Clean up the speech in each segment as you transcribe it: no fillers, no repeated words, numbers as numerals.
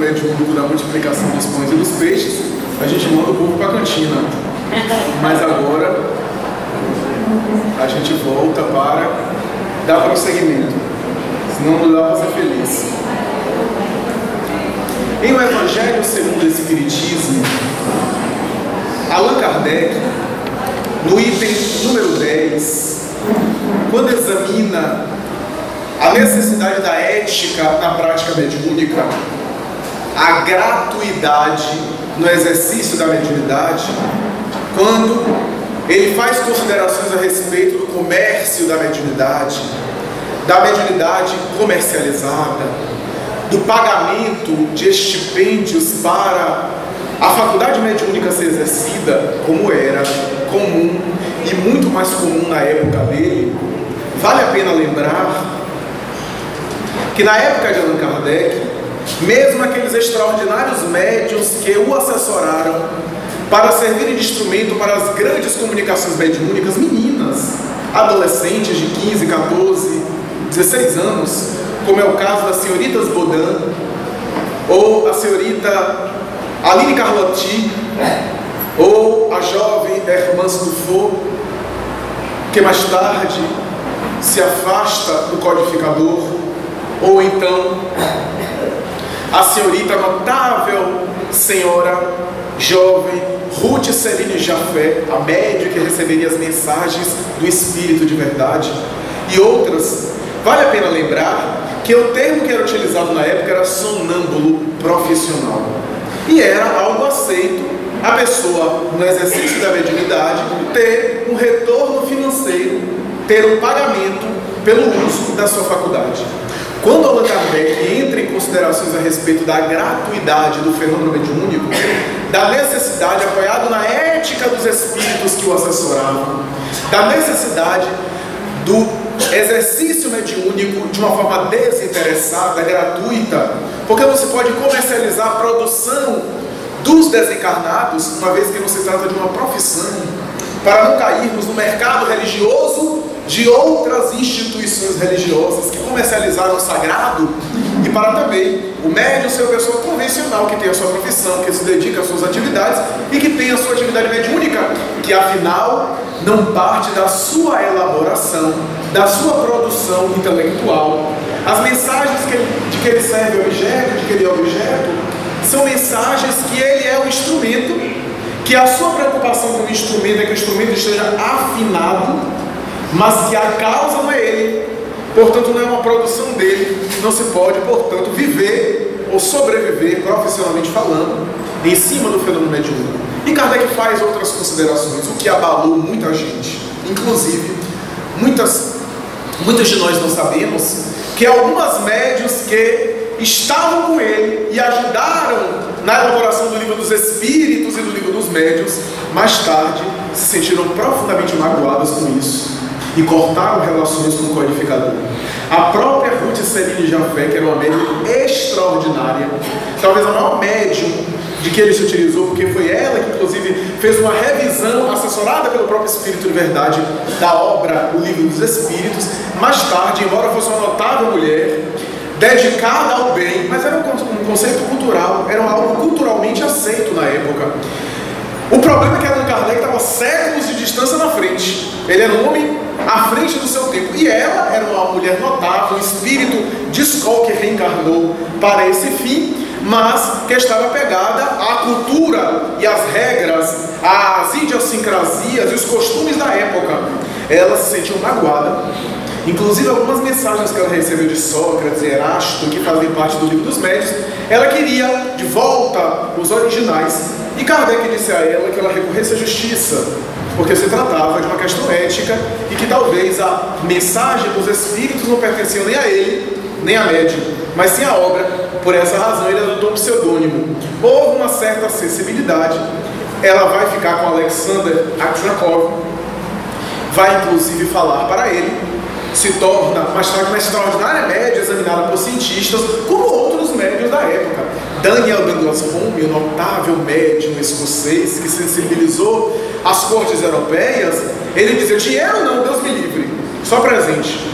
mediúnico da multiplicação dos pães e dos peixes, a gente manda o povo para a cantina. Mas agora a gente volta para dar prosseguimento, senão não dá para ser feliz. Em O Evangelho segundo o Espiritismo, Allan Kardec, no item número 10, quando examina a necessidade da ética na prática mediúnica, a gratuidade no exercício da mediunidade, quando ele faz considerações a respeito do comércio da mediunidade comercializada, do pagamento de estipêndios para a faculdade mediúnica ser exercida, como era comum e muito mais comum na época dele, vale a pena lembrar que na época de Allan Kardec, mesmo aqueles extraordinários médiuns que o assessoraram para servirem de instrumento para as grandes comunicações mediúnicas, meninas, adolescentes de 15, 14, 16 anos, como é o caso das senhoritas Baudin, ou a senhorita Aline Carlotti, ou a jovem Hermance Dufault, que mais tarde se afasta do codificador, ou então a senhorita notável senhora jovem Ruth Celine Jaffé, a médium que receberia as mensagens do Espírito de verdade, e outras. Vale a pena lembrar que o termo que era utilizado na época era sonâmbulo profissional, e era algo aceito a pessoa, no exercício da mediunidade, ter um retorno financeiro, ter um pagamento pelo uso da sua faculdade. Quando Allan Kardec entra em considerações a respeito da gratuidade do fenômeno mediúnico, da necessidade, apoiado na ética dos espíritos que o assessoravam, da necessidade do exercício mediúnico de uma forma desinteressada, gratuita, porque não se pode comercializar a produção dos desencarnados, uma vez que não se trata de uma profissão, para não cairmos no mercado religioso de outras instituições religiosas que comercializaram o sagrado, e para também o médium ser uma pessoa convencional que tem a sua profissão, que se dedica às suas atividades e que tem a sua atividade mediúnica, que afinal não parte da sua elaboração, da sua produção intelectual. As mensagens de que ele serve objeto, de que ele é objeto, são mensagens que ele é o instrumento, que a sua preocupação com o instrumento é que o instrumento esteja afinado, mas que a causa não é ele, portanto não é uma produção dele, não se pode, portanto, viver ou sobreviver, profissionalmente falando, em cima do fenômeno mediúnico. E Kardec faz outras considerações, o que abalou muita gente, inclusive, muitos de nós não sabemos, que algumas médiuns que estavam com ele e ajudaram na elaboração do Livro dos Espíritos e do Livro dos Médiuns, mais tarde se sentiram profundamente magoadas com isso e cortaram relações com o codificador. A própria Ruth Celine Jaffé, que era uma médium extraordinária, talvez a maior médium de que ele se utilizou, porque foi ela que inclusive fez uma revisão assessorada pelo próprio Espírito de Verdade da obra O Livro dos Espíritos. Mais tarde, embora fosse uma notável mulher, dedicada ao bem, mas era um conceito cultural, era algo culturalmente aceito na época. O problema é que Allan Kardec estava séculos de distância na frente. Ele era um homem à frente do seu tempo, e ela era uma mulher notável, um espírito de escola que reencarnou para esse fim, mas que estava pegada à cultura e às regras, às idiosincrasias e os costumes da época. Ela se sentiu magoada. Inclusive algumas mensagens que ela recebeu de Sócrates e Erasto, que fazem parte do Livro dos Médiuns, ela queria de volta os originais, e Kardec disse a ela que ela recorresse à justiça, porque se tratava de uma questão ética e que talvez a mensagem dos espíritos não pertencia nem a ele, nem a médium, mas sim a obra. Por essa razão ele adotou um pseudônimo. Houve uma certa sensibilidade. Ela vai ficar com Alexander Aksakov, vai inclusive falar para ele, se torna mais tarde uma extraordinária média examinada por cientistas, como outros médios da época. Daniel Douglas Home, o notável médium escocês que sensibilizou as cortes europeias, ele dizia: dinheiro não, Deus me livre, só presente.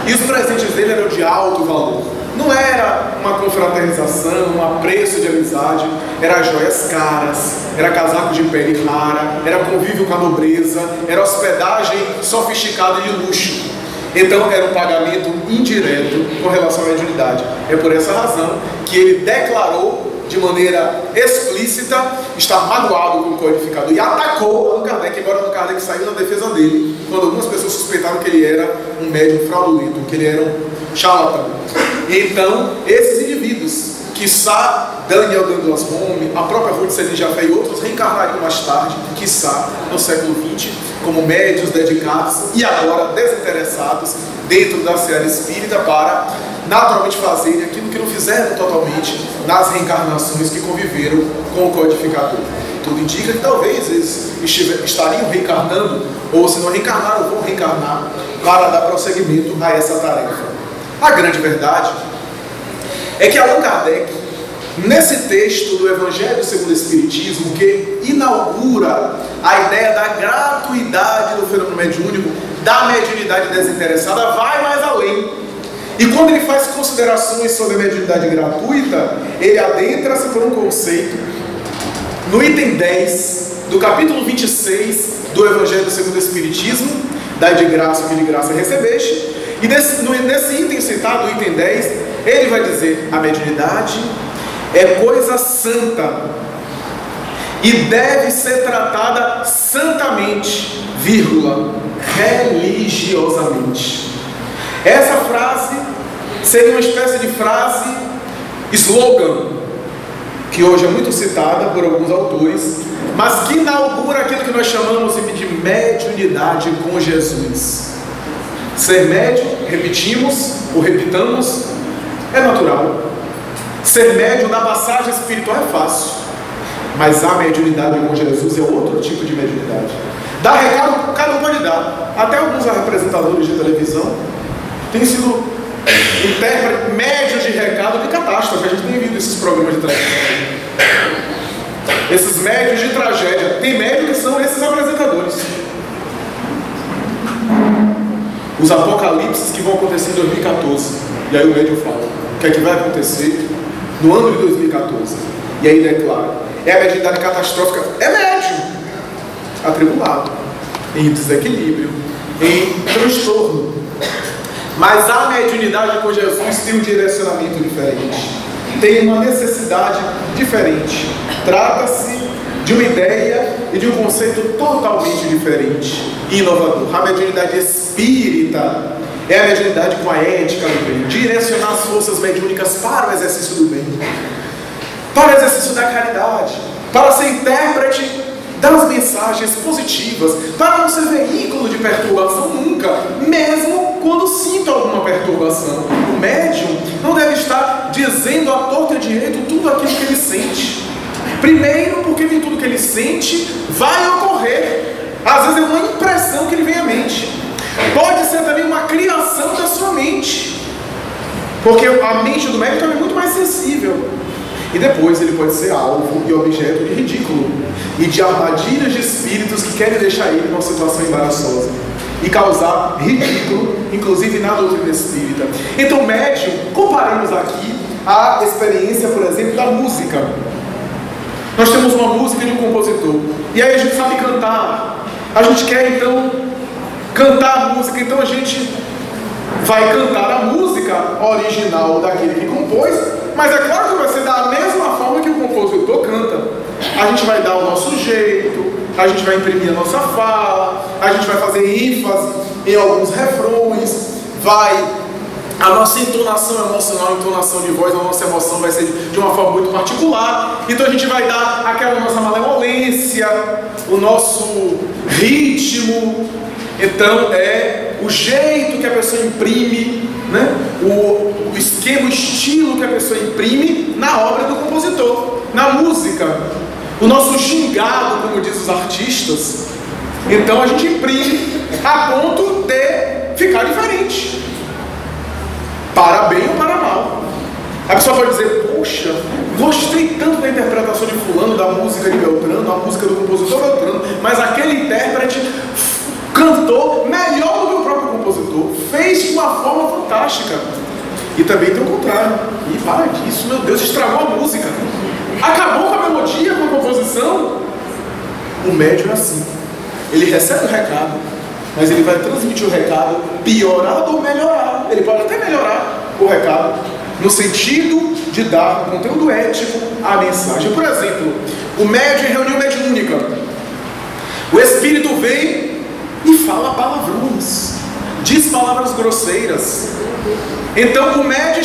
E os presentes dele eram de alto valor. não era uma confraternização, um apreço de amizade, era joias caras, era casaco de pele rara, era convívio com a nobreza, era hospedagem sofisticada de luxo. Então era um pagamento indireto com relação à mediunidade. É por essa razão que ele declarou de maneira explícita estar magoado com o codificador e atacou Allan Kardec, embora Allan Kardec saiu na defesa dele, quando algumas pessoas suspeitaram que ele era um médium fraudulento, que ele era um charlatão. Então, esses indivíduos, quiçá Daniel Douglas Home, a própria Ruth Selig Jafé e outros reencarnariam mais tarde, quiçá no século XX, como médios dedicados e agora desinteressados dentro da seara espírita para naturalmente fazerem aquilo que não fizeram totalmente nas reencarnações que conviveram com o codificador. Tudo indica que talvez eles estariam reencarnando, ou se não reencarnaram, vão reencarnar para dar prosseguimento a essa tarefa. A grande verdade é que Allan Kardec, nesse texto do Evangelho segundo o Espiritismo, que inaugura a ideia da gratuidade do fenômeno mediúnico, da mediunidade desinteressada, vai mais além. E quando ele faz considerações sobre a mediunidade gratuita, ele adentra-se por um conceito no item 10 do capítulo 26 do Evangelho segundo o Espiritismo, dai de graça o que de graça recebeste. E nesse item citado, o item 10, ele vai dizer: a mediunidade é coisa santa e deve ser tratada santamente, vírgula, religiosamente. Essa frase seria uma espécie de frase slogan, que hoje é muito citada por alguns autores, mas que inaugura aquilo que nós chamamos de mediunidade com Jesus. Ser médium, repetimos ou repitamos, é natural. Ser médium na passagem espiritual é fácil, mas a mediunidade com Jesus é outro tipo de mediunidade. Dar recado, cada um pode dar. Até alguns apresentadores de televisão têm sido médios de recado de catástrofe. A gente tem visto esses programas de tragédia. Esses médios de tragédia. Tem médios que são esses apresentadores. Os apocalipses que vão acontecer em 2014. E aí o médium fala o que é que vai acontecer no ano de 2014. E aí declara: é a mediunidade catastrófica. É médium atribulado, em desequilíbrio, em transtorno. Mas a mediunidade com Jesus tem um direcionamento diferente, tem uma necessidade diferente. Trata-se de uma ideia e de um conceito totalmente diferente e inovador. A mediunidade espírita é a mediunidade com a ética do bem, direcionar as forças mediúnicas para o exercício do bem, para o exercício da caridade, para ser intérprete das mensagens positivas, para não ser veículo de perturbação nunca, mesmo quando sinta alguma perturbação. O médium não deve estar dizendo à torta e à direita tudo aquilo que ele sente. Primeiro, porque nem tudo que ele sente vai ocorrer. Às vezes é uma impressão que ele vem à mente. Pode ser também uma criação da sua mente, porque a mente do médium também é muito mais sensível. E depois ele pode ser alvo e objeto de ridículo e de armadilhas de espíritos que querem deixar ele numa situação embaraçosa e causar ridículo, inclusive na doutrina espírita. Então, médium, comparemos aqui a experiência, por exemplo, da música. Nós temos uma música de um compositor, e aí a gente sabe cantar, a gente quer então cantar a música, então a gente vai cantar a música original daquele que compôs, mas é claro que vai ser da mesma forma que o compositor canta. A gente vai dar o nosso jeito, a gente vai imprimir a nossa fala, a gente vai fazer ênfase em alguns refrões, a nossa entonação emocional, a entonação de voz, a nossa emoção vai ser de uma forma muito particular. Então a gente vai dar aquela nossa malemolência, o nosso ritmo. Então é o jeito que a pessoa imprime, né? o esquema, o estilo que a pessoa imprime na obra do compositor, na música. O nosso gingado, como dizem os artistas. Então a gente imprime a ponto de ficar diferente, para bem ou para mal. A pessoa pode dizer: poxa, gostei tanto da interpretação de fulano, da música de Beltrano, da música do compositor Beltrano, mas aquele intérprete cantou melhor do que o próprio compositor, fez de uma forma fantástica. E também tem o contrário. E para disso, meu Deus, estragou a música. Acabou com a melodia, com a composição. O médium é assim. Ele recebe o recado, mas ele vai transmitir o recado piorado ou melhorado. Ele pode até melhorar o recado, no sentido de dar um conteúdo ético à mensagem. Por exemplo, o médium em reunião mediúnica. O espírito vem e fala palavrões, diz palavras grosseiras. Então o médium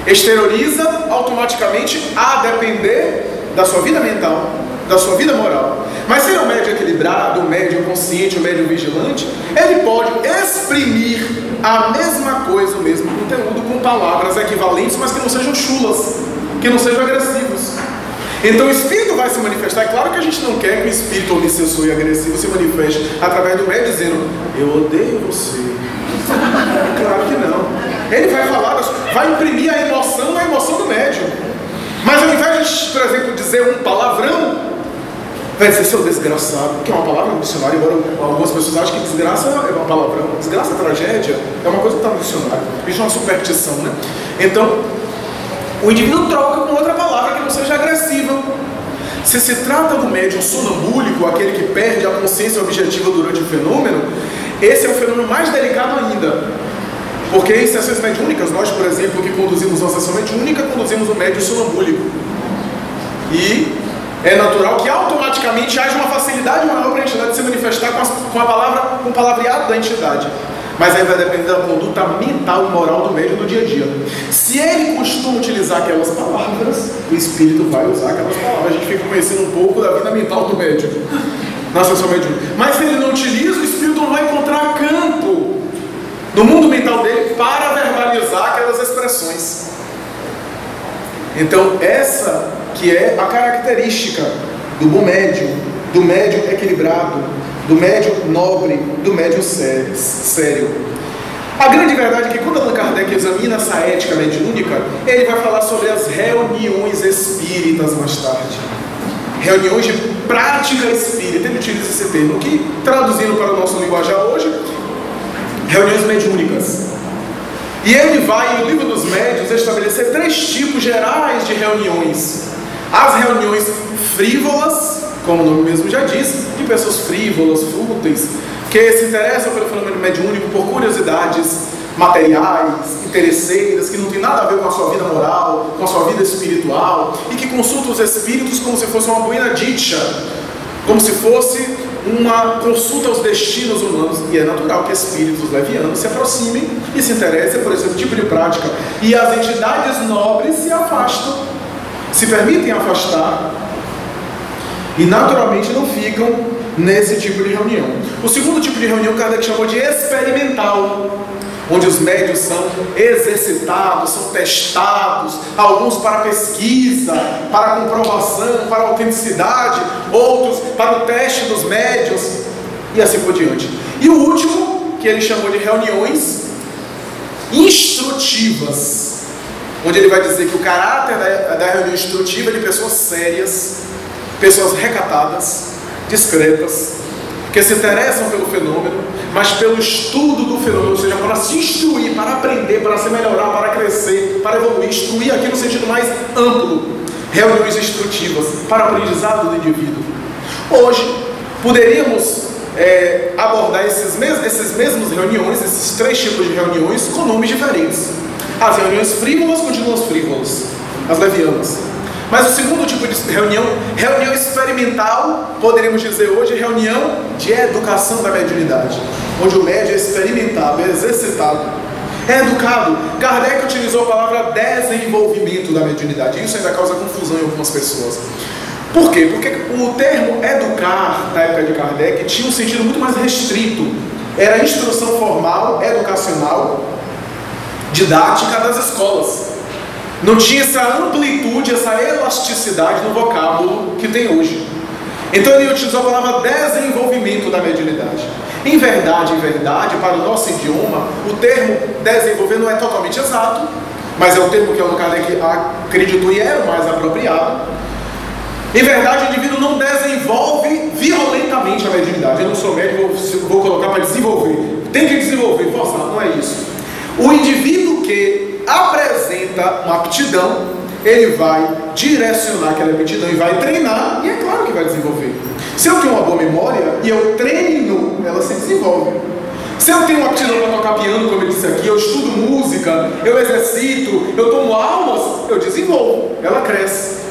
exterioriza automaticamente a depender da sua vida mental, da sua vida moral. Mas se é um médium equilibrado, um médium consciente, um médium vigilante, ele pode exprimir a mesma coisa, o mesmo conteúdo com palavras equivalentes, mas que não sejam chulas, que não sejam agressivos. Então o espírito vai se manifestar. É claro que a gente não quer que o espírito obsessor e agressivo se manifeste através do médium dizendo: eu odeio você. Claro que não. Ele vai falar, vai imprimir a emoção na emoção do médium. Mas ao invés de, por exemplo, dizer um palavrão, vai dizer seu desgraçado, que é uma palavra no dicionário, embora algumas pessoas acham que desgraça é uma palavrão. Desgraça é tragédia, é uma coisa que está no dicionário. Isso é uma superstição, né? Então, o indivíduo troca com outra palavra que não seja agressiva. Se se trata do médium sonambúlico, aquele que perde a consciência objetiva durante o fenômeno, esse é o fenômeno mais delicado ainda. Porque em sessões mediúnicas, nós, por exemplo, que conduzimos uma sessão mediúnica, conduzimos um médium sonambúlico. E é natural que automaticamente haja uma facilidade maior para a entidade se manifestar com o palavreado da entidade. Mas aí vai depender da conduta mental e moral do médium no dia a dia. Se ele costuma utilizar aquelas palavras, o espírito vai usar aquelas palavras. A gente fica conhecendo um pouco da vida mental do médium na sessão mediúnica. Mas se ele não utiliza, o espírito não vai encontrar campo no mundo mental dele para verbalizar aquelas expressões. Então essa que é a característica do bom médium, do médium equilibrado, do médium nobre, do médium sério. A grande verdade é que quando Allan Kardec examina essa ética mediúnica, ele vai falar sobre as reuniões espíritas mais tarde. Reuniões de prática espírita, ele utiliza esse termo, que traduzindo para o nosso linguajar hoje, reuniões mediúnicas. E ele vai, no livro dos médiuns, estabelecer 3 tipos gerais de reuniões. As reuniões frívolas, como o nome mesmo já diz, de pessoas frívolas, fúteis, que se interessam pelo fenômeno mediúnico por curiosidades materiais, interesseiras, que não tem nada a ver com a sua vida moral, com a sua vida espiritual, e que consultam os espíritos como se fosse uma buena dicha, como se fosse uma consulta aos destinos humanos. E é natural que espíritos levianos se aproximem e se interessem por esse tipo de prática. E as entidades nobres se afastam, se permitem afastar, e naturalmente não ficam nesse tipo de reunião. O segundo tipo de reunião Kardec chamou de experimental, onde os médios são exercitados, são testados, alguns para pesquisa, para comprovação, para autenticidade, outros para o teste dos médios, e assim por diante. E o último, que ele chamou de reuniões instrutivas, onde ele vai dizer que o caráter da reunião instrutiva é de pessoas sérias, pessoas recatadas, discretas, que se interessam pelo fenômeno, mas pelo estudo do fenômeno, ou seja, para se instruir, para aprender, para se melhorar, para crescer, para evoluir, instruir aqui no sentido mais amplo. Reuniões instrutivas para o aprendizado do indivíduo. Hoje, poderíamos abordar esses mesmos reuniões, esses 3 tipos de reuniões, com nomes diferentes. As reuniões frívolas continuam as frívolas, as levianas. Mas o segundo tipo de reunião experimental, poderíamos dizer hoje, reunião de educação da mediunidade, onde o médium é experimentado, é exercitado, é educado. Kardec utilizou a palavra desenvolvimento da mediunidade. Isso ainda causa confusão em algumas pessoas. Por quê? Porque o termo educar, na época de Kardec, tinha um sentido muito mais restrito. Era instrução formal, educacional, didática das escolas. Não tinha essa amplitude, essa elasticidade no vocábulo que tem hoje. Então ele utilizou a palavra desenvolvimento da mediunidade. Em verdade, para o nosso idioma, o termo desenvolver não é totalmente exato, mas é o termo que Allan Kardec acreditou e era o mais apropriado. Em verdade, o indivíduo não desenvolve violentamente a mediunidade. Eu não sou médico, vou colocar para desenvolver. Tem que desenvolver, forçar, não é isso. O indivíduo que apresenta uma aptidão, ele vai direcionar aquela aptidão e vai treinar, e é claro que vai desenvolver. Se eu tenho uma boa memória e eu treino, ela se desenvolve. Se eu tenho uma aptidão para tocar piano, como eu disse aqui, eu estudo música, eu exercito, eu tomo aulas, eu desenvolvo, ela cresce.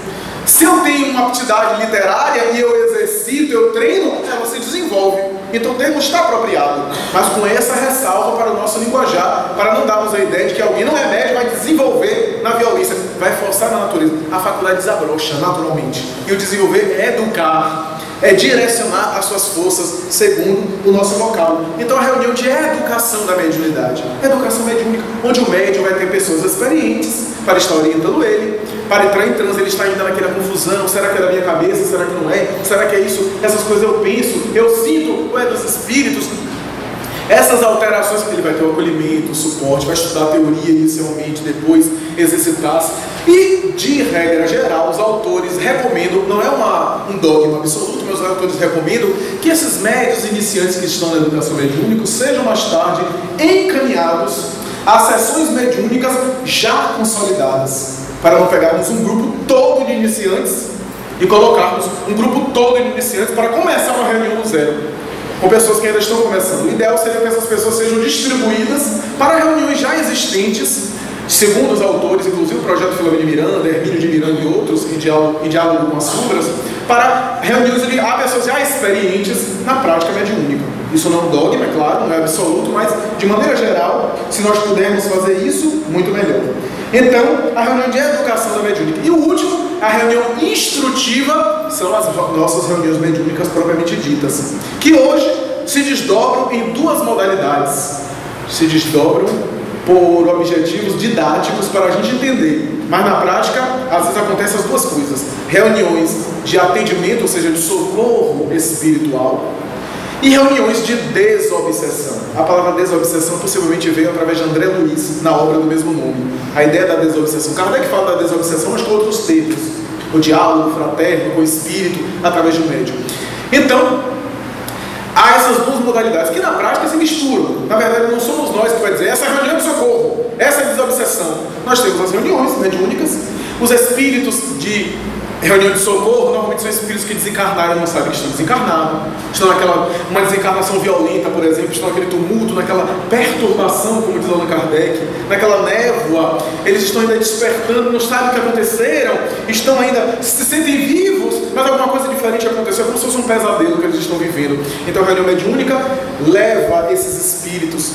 Se eu tenho uma aptidade literária e eu exercito, eu treino, ela se desenvolve. Então o termo está apropriado, mas com essa ressalva para o nosso linguajar, para não darmos a ideia de que alguém não é médio, vai desenvolver na violência, vai forçar na natureza. A faculdade desabrocha naturalmente. E o desenvolver é educar, é direcionar as suas forças segundo o nosso local. Então a reunião de educação da mediunidade, educação mediúnica, onde o médium vai ter pessoas experientes para estar orientando ele, para entrar em transe. Ele está ainda naquela confusão, será que é da minha cabeça, será que não é, será que é isso, essas coisas eu penso, eu sinto, ou é dos espíritos. Essas alterações, ele vai ter o acolhimento, o suporte, vai estudar a teoria inicialmente, depois exercitar-se. E, de regra geral, os autores recomendam, não é um dogma absoluto, mas os autores recomendam que esses médios iniciantes que estão na educação mediúnica sejam mais tarde encaminhados a sessões mediúnicas já consolidadas, para não pegarmos um grupo todo de iniciantes e colocarmos um grupo todo de iniciantes para começar uma reunião do zero, com pessoas que ainda estão começando. O ideal seria que essas pessoas sejam distribuídas para reuniões já existentes, segundo os autores, inclusive o projeto Filomeno de Miranda, Hermínio de Miranda e outros, em diálogo com as sombras, para reuniões onde há pessoas já experientes na prática mediúnica. Isso não é um dogma, é claro, não é absoluto, mas de maneira geral, se nós pudermos fazer isso, muito melhor. Então, a reunião de educação da mediúnica. E o último, a reunião instrutiva, são as nossas reuniões mediúnicas propriamente ditas, que hoje se desdobram em duas modalidades. Se desdobram por objetivos didáticos para a gente entender, mas na prática, às vezes acontecem as duas coisas: reuniões de atendimento, ou seja, de socorro espiritual, e reuniões de desobsessão. A palavra desobsessão possivelmente veio através de André Luiz, na obra do mesmo nome. A ideia da desobsessão. Kardec fala da desobsessão, mas com outros termos. O diálogo fraterno com o espírito, através do médium. Então, há essas duas modalidades que na prática se misturam. Na verdade, não somos nós que vai dizer essa é a reunião de socorro, essa é a desobsessão. Nós temos as reuniões mediúnicas, os espíritos de reunião de socorro, normalmente são espíritos que desencarnaram e não sabem que estão desencarnados, estão naquela, uma desencarnação violenta, por exemplo, estão naquele tumulto, naquela perturbação, como diz Allan Kardec, naquela névoa, eles estão ainda despertando, não sabem o que aconteceram, estão ainda, se sentem vivos, mas alguma coisa diferente aconteceu, como se fosse um pesadelo que eles estão vivendo. Então a reunião mediúnica leva esses espíritos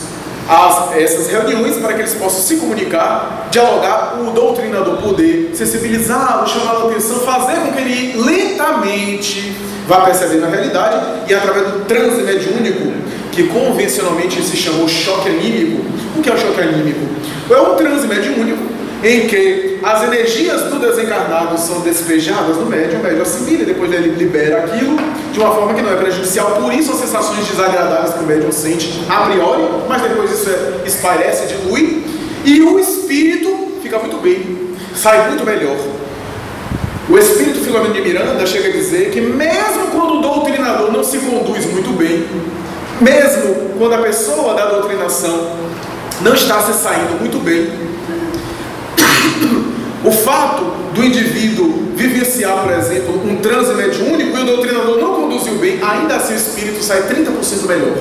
a essas reuniões para que eles possam se comunicar, dialogar, o doutrinador poder sensibilizá-lo, chamá-lo a atenção, fazer com que ele lentamente vá percebendo a realidade, e através do transe mediúnico, que convencionalmente se chamou choque anímico. O que é o choque anímico? É um transe mediúnico em que as energias do desencarnado são despejadas no médium, o médium assimila e depois ele libera aquilo de uma forma que não é prejudicial. Por isso as sensações desagradáveis que o médium sente a priori, mas depois isso esparece, dilui, e o espírito fica muito bem, sai muito melhor. O espírito Filomeno de Miranda chega a dizer que mesmo quando o doutrinador não se conduz muito bem, mesmo quando a pessoa da doutrinação não está se saindo muito bem, o fato do indivíduo vivenciar, por exemplo, um transe mediúnico e o doutrinador não conduziu bem, ainda assim o espírito sai 30% melhor,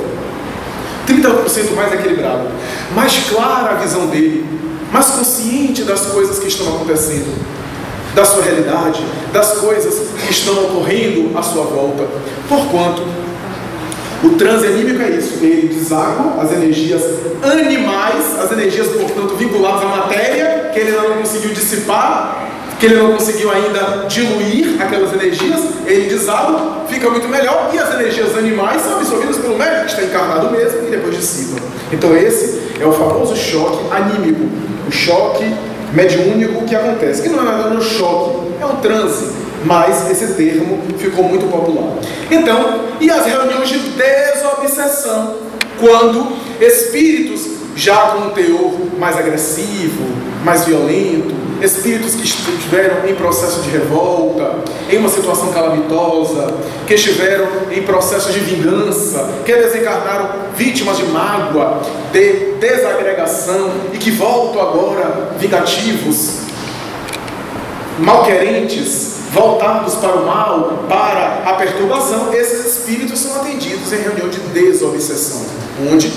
30% mais equilibrado, mais clara a visão dele, mais consciente das coisas que estão acontecendo, da sua realidade, das coisas que estão ocorrendo à sua volta. Porquanto o transe anímico é isso, ele deságua as energias animais, as energias, portanto, vinculadas à matéria, que ele ainda não conseguiu dissipar, que ele não conseguiu ainda diluir aquelas energias, ele deságua, fica muito melhor, e as energias animais são absorvidas pelo médium, que está encarnado mesmo, e depois dissipam. Então esse é o famoso choque anímico, o choque mediúnico que acontece, que não é nada no choque, é um transe, mas esse termo ficou muito popular. Então, e as reuniões de desobsessão, quando espíritos já com um teor mais agressivo, mais violento, espíritos que estiveram em processo de revolta, em uma situação calamitosa, que estiveram em processo de vingança, que desencarnaram vítimas de mágoa, de desagregação e que voltam agora vingativos, malquerentes, voltados para o mal, para a perturbação. Esses espíritos são atendidos em reunião de desobsessão, onde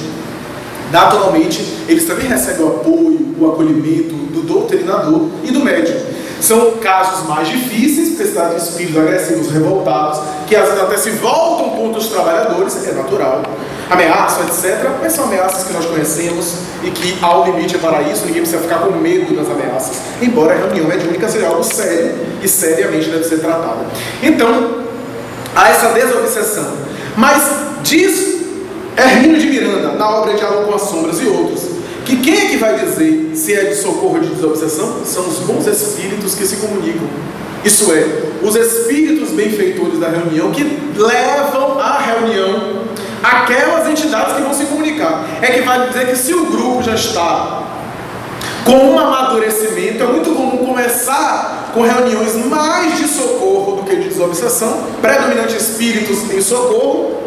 naturalmente eles também recebem o apoio, o acolhimento do doutrinador e do médium. São casos mais difíceis, porque se trata de espíritos agressivos, revoltados, que às vezes até se voltam contra os trabalhadores, é natural, ameaçam, etc. Mas são ameaças que nós conhecemos e que há um limite para isso, ninguém precisa ficar com medo das ameaças, embora a reunião mediúnica seja algo sério e seriamente deve ser tratada. Então, há essa desobsessão. Mas diz Hermínio de Miranda, na obra Diálogo com as Sombras e outros, que quem é que vai dizer se é de socorro ou de desobsessão? São os bons espíritos que se comunicam. Isso é, os espíritos benfeitores da reunião que levam à reunião aquelas entidades que vão se comunicar. É que vai dizer que se o grupo já está com um amadurecimento, é muito comum começar com reuniões mais de socorro do que de desobsessão, predominante espíritos em socorro,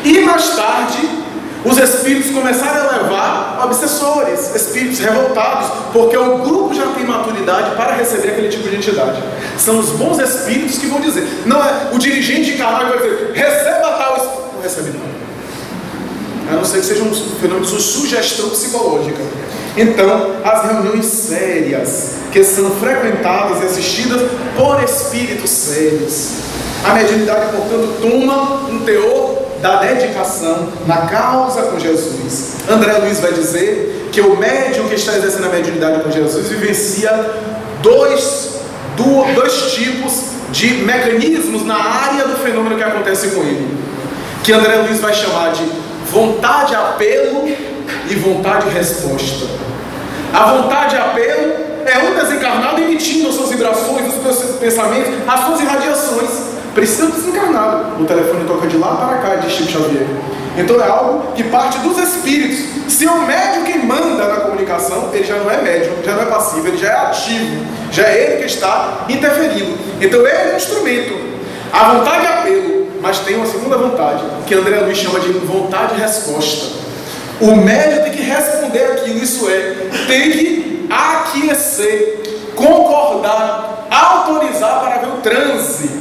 e mais tarde os espíritos começarem a levar obsessores, espíritos revoltados, porque o grupo já tem maturidade para receber aquele tipo de entidade. São os bons espíritos que vão dizer, não é o dirigente encarnado que vai dizer, receba tal espírito. Não recebe não. A não ser que seja um fenômeno de sugestão psicológica. Então, as reuniões sérias, que são frequentadas e assistidas por espíritos sérios. A mediunidade, portanto, toma um teor da dedicação na causa com Jesus. André Luiz vai dizer que o médium que está exercendo a mediunidade com Jesus vivencia dois tipos de mecanismos na área do fenômeno que acontece com ele, que André Luiz vai chamar de vontade apelo e vontade resposta. A vontade apelo é um desencarnado emitindo as suas vibrações, os seus pensamentos, as suas irradiações. Precisa do desencarnado. O telefone toca de lá para cá, diz Chico Xavier. Então é algo que parte dos espíritos. Se é o médium que manda na comunicação, ele já não é médium, já não é passivo, ele já é ativo, já é ele que está interferindo. Então ele é um instrumento. A vontade é apelo, mas tem uma segunda vontade, que André Luiz chama de vontade de resposta. O médium tem que responder aquilo, isso é, tem que aquecer, concordar, autorizar para ver o transe,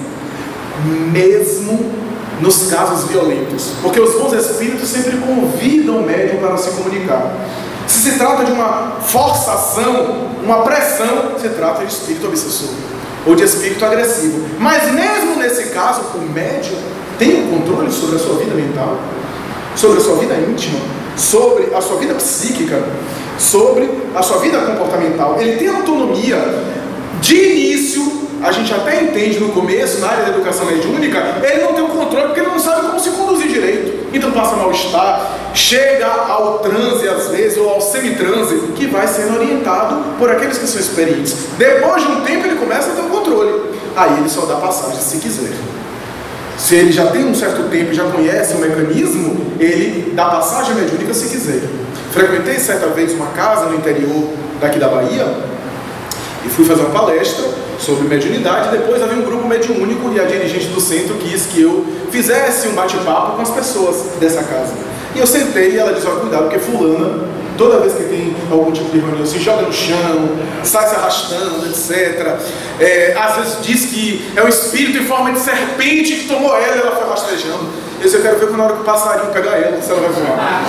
mesmo nos casos violentos, porque os bons espíritos sempre convidam o médium para se comunicar. Se trata de uma forçação, uma pressão, se trata de espírito obsessor ou de espírito agressivo. Mas mesmo nesse caso, o médium tem um controle sobre a sua vida mental, sobre a sua vida íntima, sobre a sua vida psíquica, sobre a sua vida comportamental. Ele tem autonomia. De início, a gente até entende no começo, na área da educação mediúnica, ele não tem o controle porque ele não sabe como se conduzir direito. Então passa mal-estar, chega ao transe às vezes, ou ao semitranse, que vai sendo orientado por aqueles que são experientes. Depois de um tempo ele começa a ter o controle. Aí ele só dá passagem se quiser. Se ele já tem um certo tempo e já conhece o mecanismo, ele dá passagem mediúnica se quiser. Frequentei certa vez uma casa no interior daqui da Bahia e fui fazer uma palestra sobre mediunidade. Depois havia um grupo mediúnico e a dirigente do centro quis que eu fizesse um bate-papo com as pessoas dessa casa. E eu sentei e ela disse, olha, cuidado, porque fulana, toda vez que tem algum tipo de reunião, se joga no chão, sai se arrastando, etc. Às vezes diz que é um espírito em forma de serpente que tomou ela e ela foi rastejando. Eu quero ver na hora que o passarinho pegar ela, se ela vai voar.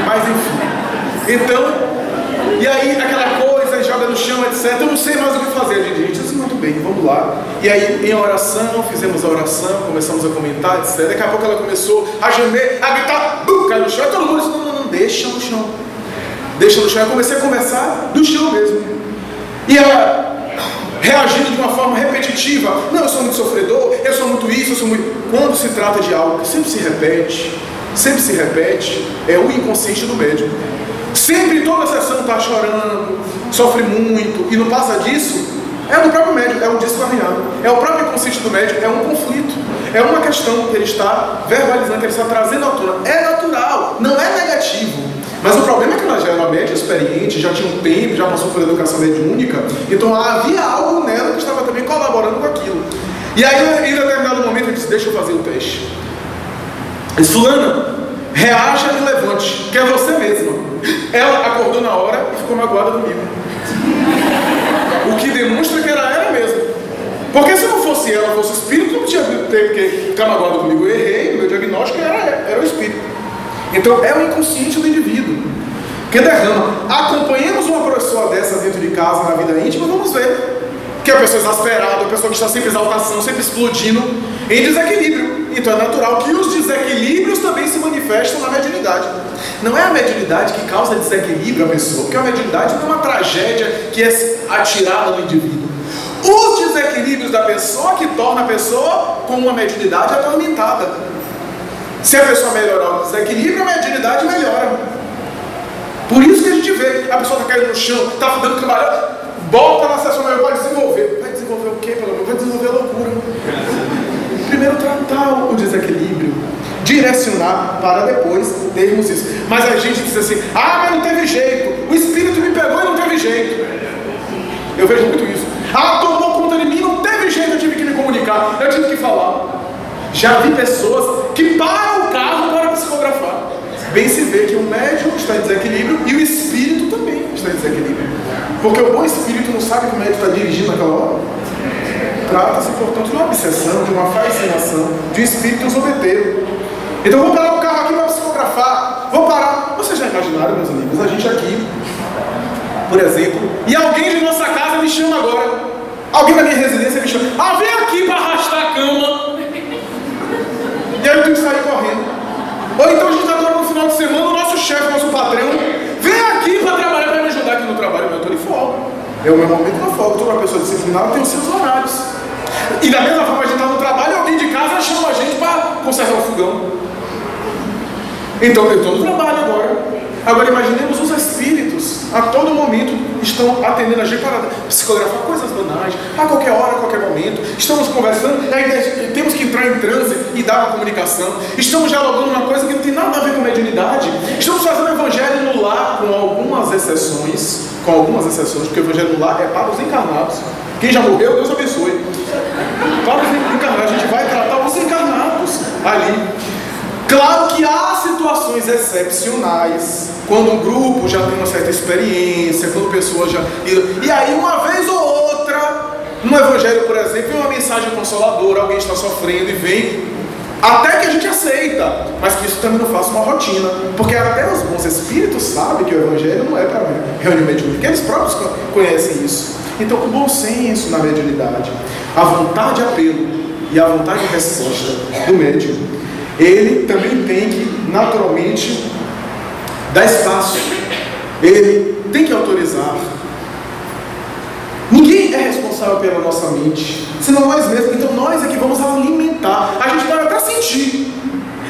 Mas enfim. Então, e aí aquela coisa, joga no chão, etc. Eu não sei mais o que fazer, gente. Eu disse, muito bem, vamos lá. E aí, em oração, fizemos a oração, começamos a comentar, etc. Daqui a pouco ela começou a gemer, a gritar, cai no chão. E todo mundo disse, não, deixa no chão. Deixa no chão. Eu comecei a conversar do chão mesmo. E ela reagindo de uma forma repetitiva. Não, eu sou muito sofredor, eu sou muito isso, eu sou muito... Quando se trata de algo que sempre se repete, é o inconsciente do médium. Sempre, toda a sessão está chorando, sofre muito, e não passa disso, é do próprio médium, é um descarriado, é o próprio inconsciente do médium, é um conflito, é uma questão que ele está verbalizando, que ele está trazendo à tona. É natural, não é negativo, Mas o problema é que ela já era média experiente, já tinha um tempo, já passou por educação mediúnica, então havia algo nela que estava também colaborando com aquilo. E aí, em determinado momento, eu disse, deixa eu fazer o teste. Eu disse, fulana, reaja e levante, que é você mesma. Ela acordou na hora e ficou magoada comigo. O que demonstra que era ela mesma. Porque se não fosse ela, fosse o espírito, não tinha que ficar magoada comigo. Eu errei, o meu diagnóstico era o espírito. Então é o inconsciente do indivíduo que derrama. Acompanhemos uma pessoa dessa dentro de casa, na vida íntima, vamos ver que a pessoa exasperada, a pessoa que está sempre em exaltação, sempre explodindo, em desequilíbrio. Então é natural que os desequilíbrios também se manifestam na mediunidade. Não é a mediunidade que causa desequilíbrio à pessoa, porque a mediunidade não é uma tragédia que é atirada no indivíduo. Os desequilíbrios da pessoa que torna a pessoa com uma mediunidade atormentada. Se a pessoa melhorar o desequilíbrio, a mediunidade melhora. Por isso que a gente vê, a pessoa está caindo no chão, está dando cambalhota, volta na sessão maior, vai desenvolver. Vai desenvolver o quê, pelo menos? Vai desenvolver a loucura. Primeiro tratar o desequilíbrio, direcionar para depois termos isso. Mas a gente diz assim, mas não teve jeito, o espírito me pegou e não teve jeito. Eu vejo muito isso. Tomou conta de mim, não teve jeito, eu tive que me comunicar, eu tive que falar. Já vi pessoas que param o carro para psicografar. Bem se vê que o médium está em desequilíbrio e o espírito também está em desequilíbrio. Porque o bom espírito não sabe que o médium está dirigindo naquela hora. Trata-se, portanto, de uma obsessão, de uma fascinação, de um espírito zombeteiro. Então vou parar o carro aqui para psicografar. Vou parar. Vocês já imaginaram, meus amigos, a gente aqui, por exemplo, e alguém de nossa casa me chama agora. Alguém da minha residência me chama. Vem aqui para arrastar a cama. E aí eu tenho que sair correndo. Ou então a gente está agora no final de semana, o nosso chefe, nosso patrão, vem aqui para trabalhar, para me ajudar aqui no trabalho, mas eu estou de folga. É o meu momento da folga. Toda pessoa disciplinada tem os seus horários. E da mesma forma a gente está no trabalho, alguém de casa chama a gente para consertar o fogão. Então eu estou no trabalho agora. Agora imaginemos os espíritos, a todo momento estão atendendo a gente para psicografar coisas banais, a qualquer hora, a qualquer momento. Estamos conversando, aí temos que entrar em transe e dar uma comunicação. Estamos dialogando uma coisa que não tem nada a ver com mediunidade. Estamos fazendo evangelho no lar, com algumas exceções, porque o evangelho no lar é para os encarnados. Quem já morreu, Deus abençoe. Para os encarnados, a gente vai tratar os encarnados ali. Claro que há situações excepcionais, quando um grupo já tem uma certa experiência, quando pessoas já... E aí, uma vez ou outra, no Evangelho, por exemplo, vem uma mensagem consoladora, alguém está sofrendo e vem, até que a gente aceita, mas que isso também não faça uma rotina, porque até os bons espíritos sabem que o Evangelho não é para reunião mediúnica, eles próprios conhecem isso. Então, com bom senso na mediunidade, a vontade de apelo e a vontade de resposta do médium, ele também tem que, naturalmente, dar espaço. Ele tem que autorizar. Ninguém é responsável pela nossa mente, senão nós mesmos. Então nós é que vamos alimentar. A gente pode até sentir.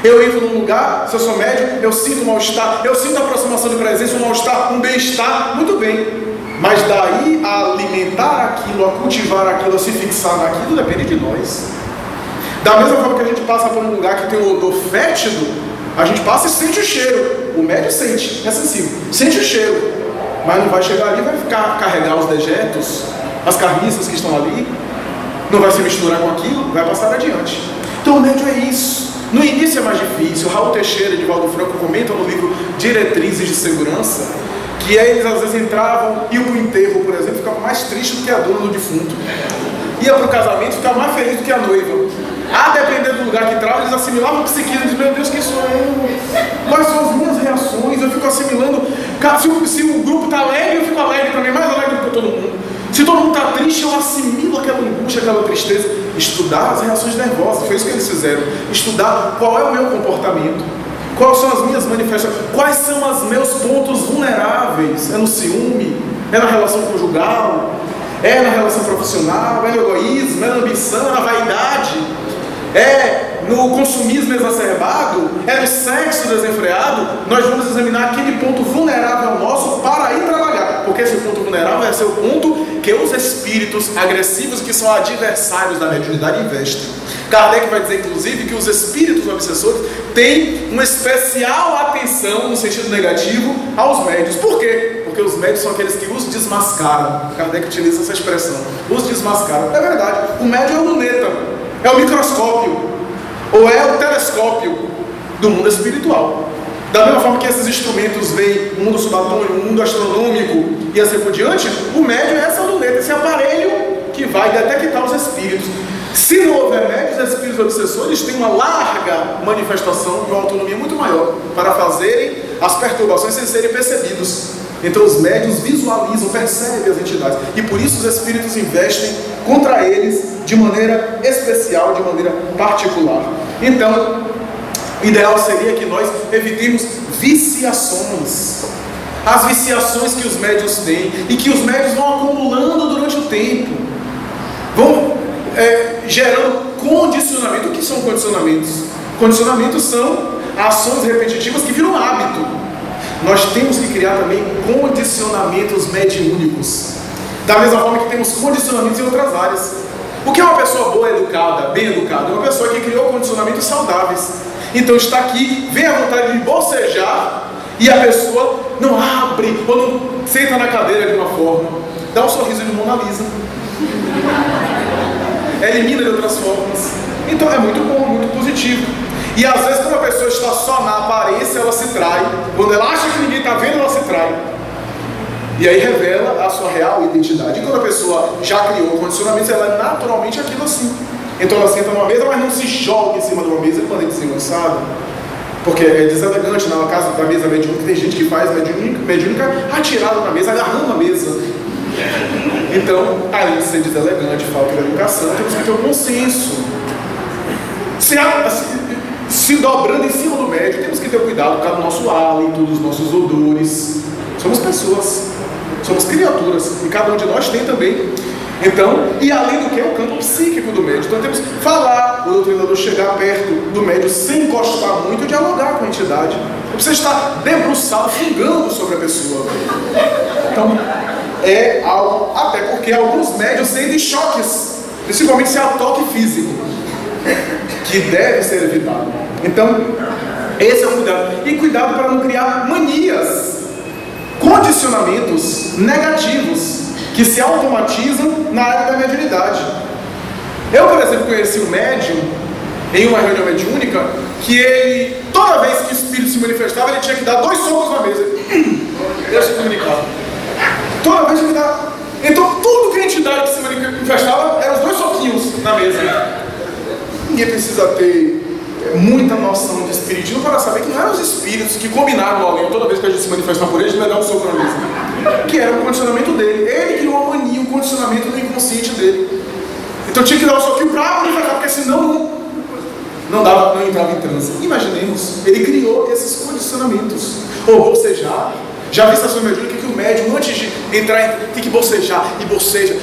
Eu entro num lugar, se eu sou médium, eu sinto um mal-estar, eu sinto a aproximação de presença, um mal-estar, um bem-estar, muito bem. Mas daí a alimentar aquilo, a cultivar aquilo, a se fixar naquilo, depende de nós. Da mesma forma que a gente passa por um lugar que tem um odor fétido, a gente passa e sente o cheiro. O médium sente, é sensível, sente o cheiro. Mas não vai chegar ali e vai ficar carregar os dejetos, as carniças que estão ali, não vai se misturar com aquilo, vai passar adiante. Então o médium é isso. No início é mais difícil. Raul Teixeira e Divaldo Franco comentam no livro Diretrizes de Segurança que eles às vezes entravam e o enterro, por exemplo, ficava mais triste do que a dona do defunto. Ia para o casamento e ficava mais feliz do que a noiva. A depender do lugar que trava, eles assimilavam o psiquismo e diziam, meu Deus, quem sou eu? Quais são as minhas reações? Eu fico assimilando. Se o grupo está alegre, eu fico alegre também, mais alegre do que todo mundo. Se todo mundo está triste, eu assimilo aquela angústia, aquela tristeza. Estudar as reações nervosas, foi isso que eles fizeram. Estudar qual é o meu comportamento, quais são as minhas manifestações, quais são os meus pontos vulneráveis. É no ciúme? É na relação conjugal? É na relação profissional? É no egoísmo? É na ambição? É na vaidade? É no consumismo exacerbado? É no sexo desenfreado? Nós vamos examinar aquele ponto vulnerável nosso para ir trabalhar. porque esse ponto vulnerável vai ser o ponto que os espíritos agressivos, que são adversários da mediunidade, investem. Kardec vai dizer, inclusive, que os espíritos obsessores têm uma especial atenção, no sentido negativo, aos médios. Por quê? Porque os médios são aqueles que os desmascaram. Kardec utiliza essa expressão, os desmascaram. É verdade, o médio é o luneta, é o microscópio, ou é o telescópio do mundo espiritual. Da mesma forma que esses instrumentos veem o mundo subatômico, o mundo astronômico e assim por diante, o médium é essa luneta, esse aparelho que vai detectar os espíritos. Se não houver médios, os espíritos obsessores têm uma larga manifestação de uma autonomia muito maior para fazerem as perturbações sem serem percebidos. Então os médios visualizam, percebem as entidades, e por isso os espíritos investem contra eles de maneira especial, de maneira particular. Então, o ideal seria que nós evitemos viciações, as viciações que os médios têm e que os médios vão acumulando durante o tempo, vão gerando condicionamento. O que são condicionamentos? Condicionamentos são ações repetitivas que viram hábito. Nós temos que criar também condicionamentos mediúnicos, da mesma forma que temos condicionamentos em outras áreas. O que é uma pessoa boa, educada, bem educada? É uma pessoa que criou condicionamentos saudáveis. Então está aqui, vem a vontade de bocejar e a pessoa não abre ou não senta na cadeira de uma forma, dá um sorriso de Mona Lisa, elimina de outras formas. Então é muito bom, muito positivo. E às vezes quando a pessoa está só na aparência, ela se trai. Quando ela acha que ninguém está vendo, ela se trai. E aí revela a sua real identidade. E quando a pessoa já criou condicionamentos, ela é naturalmente aquilo assim. Então ela senta numa mesa, mas não se joga em cima de uma mesa quando é desengonçada. Porque é deselegante. Na casa da mesa mediúnica, tem gente que faz mediúnica atirada na mesa, agarrando a mesa. Então, além de ser deselegante, falta de educação, temos que ter um consenso. Se dobrando em cima do médium, temos que ter cuidado por causa do nosso hálito, dos nossos odores. Somos pessoas, somos criaturas, e cada um de nós tem também. Então, e além do que, é o campo psíquico do médium. Então temos que falar, o doutrinador chegar perto do médium sem encostar muito e dialogar com a entidade. Não precisa estar debruçado, fungando sobre a pessoa. Então, é algo, até porque alguns médiuns sentem choques, principalmente se há toque físico, que deve ser evitado. Então, esse é o cuidado. E cuidado para não criar manias, condicionamentos negativos que se automatizam na área da mediunidade. Eu, por exemplo, conheci um médium em uma reunião mediúnica que ele, toda vez que o espírito se manifestava, ele tinha que dar 2 socos na mesa. Deixa eu comunicar. Toda vez que dá. Então, tudo que a entidade que se manifestava eram os 2 soquinhos na mesa. Ninguém precisa ter muita noção de espiritismo para saber que não eram os espíritos que combinaram com alguém, toda vez que a gente se manifestar por eles, ele vai dar um soco na mesa. Que era o condicionamento dele. Ele criou uma mania, um condicionamento no inconsciente dele. Então tinha que dar um soquinho para manifestar, porque senão não entrava em transe. Imaginemos, ele criou esses condicionamentos. Ou bocejar. Já vi estação mediúnica que o médium, antes de entrar, tem que bocejar, e boceja.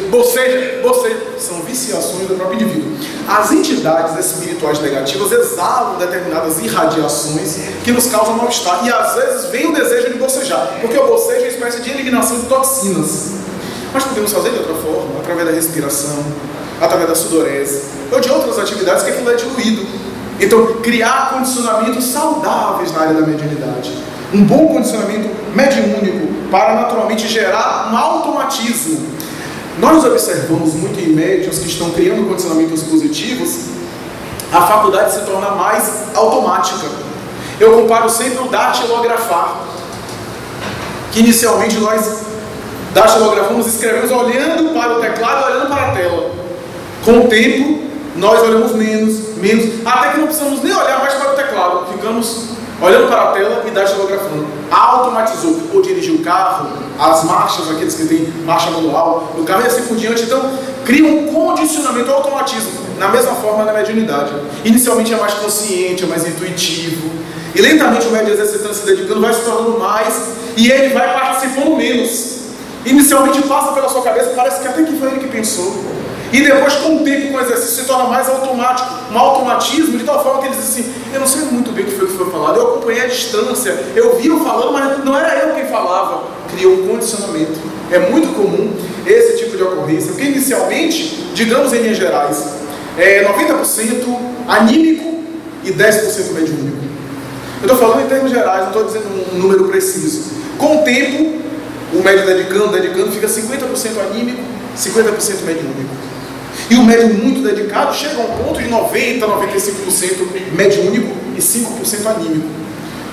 São viciações do próprio indivíduo. As entidades espirituais negativas exalam determinadas irradiações que nos causam mal-estar. E às vezes vem o desejo de bocejar, porque o bocejo é uma espécie de eliminação de toxinas. Mas podemos fazer de outra forma, através da respiração, através da sudorese, ou de outras atividades que aquilo é diluído. Então, criar condicionamentos saudáveis na área da mediunidade. Um bom condicionamento mediúnico para naturalmente gerar um automatismo. Nós observamos muito em médiuns que estão criando condicionamentos positivos, a faculdade se torna mais automática. Eu comparo sempre o datilografar, que inicialmente nós datilografamos, escrevemos olhando para o teclado, olhando para a tela. Com o tempo, nós olhamos menos, até que não precisamos nem olhar mais para o teclado, ficamos olhando para a tela e datilografando. Automatizou, ou dirigir o carro, as marchas, aqueles que têm marcha manual do carro e assim por diante. Então, cria um condicionamento, um automatismo, na mesma forma na mediunidade. Inicialmente é mais consciente, é mais intuitivo, e lentamente o médium exercitando, se dedicando, vai se tornando mais, e ele vai participando menos. Inicialmente passa pela sua cabeça, parece que até que foi ele que pensou. E depois, com o tempo, com o exercício, se torna mais automático, um automatismo, de tal forma que ele diz assim: eu não sei muito bem o que foi falado, eu acompanhei a distância, eu vi eu falando, mas não era eu quem falava. Criou um condicionamento. é muito comum esse tipo de ocorrência, porque inicialmente, digamos em linhas gerais, é 90% anímico e 10% mediúnico. Eu estou falando em termos gerais, não estou dizendo um número preciso. Com o tempo, o médium dedicando, fica 50% anímico, 50% mediúnico. E o médium muito dedicado chega a um ponto de 90%, 95% mediúnico e 5% anímico,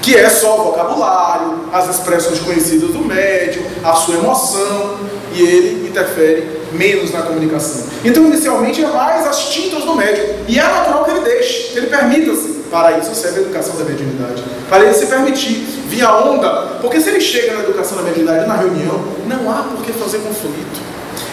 que é só o vocabulário, as expressões conhecidas do médium, a sua emoção, e ele interfere menos na comunicação. Então, inicialmente, é mais as tintas do médium, e é natural que ele deixe, que ele permita-se. Para isso serve a educação da mediunidade, para ele se permitir vir a onda, porque se ele chega na educação da mediunidade, na reunião, não há por que fazer conflito.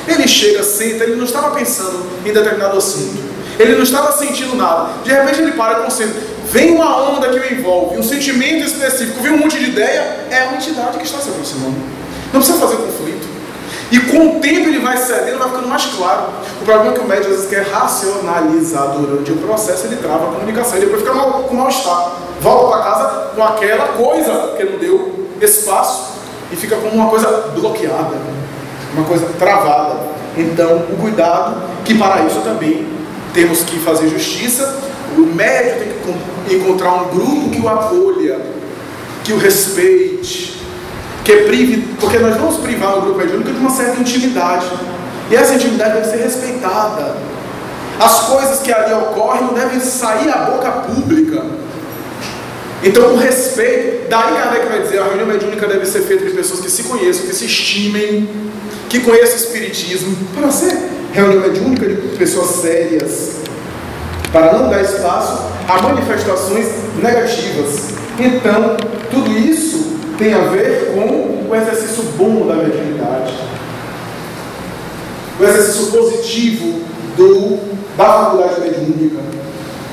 Ele chega, senta, ele não estava pensando em determinado assunto, ele não estava sentindo nada, de repente ele para e concentra, vem uma onda que o envolve, um sentimento específico, vem um monte de ideia, é a entidade que está se aproximando. Não precisa fazer conflito. E com o tempo ele vai cedendo, vai ficando mais claro. O problema é que o médium às vezes quer racionalizar durante o processo, ele trava a comunicação, e depois fica com mal-estar. Volta para casa com aquela coisa que não deu espaço e fica como uma coisa bloqueada, uma coisa travada. Então, o cuidado, que para isso também temos que fazer justiça. O médium tem que encontrar um grupo que o acolha, que o respeite, que prive, porque nós vamos privar o grupo mediúnico de uma certa intimidade, e essa intimidade deve ser respeitada. As coisas que ali ocorrem não devem sair à boca pública. Então, o respeito, daí Kardec vai dizer, a reunião mediúnica deve ser feita de pessoas que se conheçam, que se estimem, que conheçam o espiritismo, para ser reunião mediúnica de pessoas sérias, para não dar espaço a manifestações negativas. Então, tudo isso tem a ver com o exercício bom da mediunidade, o exercício positivo da faculdade mediúnica,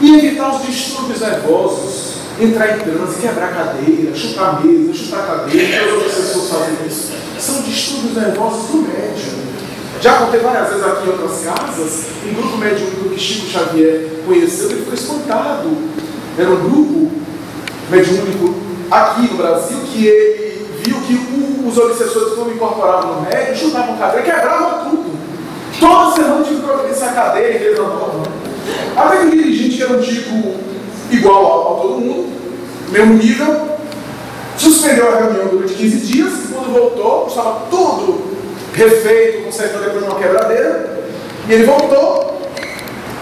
e evitar os distúrbios nervosos, entrar em transe, quebrar cadeira, chutar mesa, chutar cadeira, todas as pessoas fazem isso. São distúrbios nervosos do médium. Já contei várias vezes aqui em outras casas, um grupo mediúnico que Chico Xavier conheceu, ele ficou espantado. Era um grupo mediúnico aqui no Brasil, que ele viu que os obsessores, quando incorporavam no médium, chutavam cadeira, quebravam tudo. Toda semana tinha que providenciar a cadeira, e eles não. Até que o dirigente, que era um tipo igual a todo mundo, mesmo nível, suspendeu a reunião durante 15 dias, e quando voltou, estava tudo refeito, consertado depois de uma quebradeira, e ele voltou,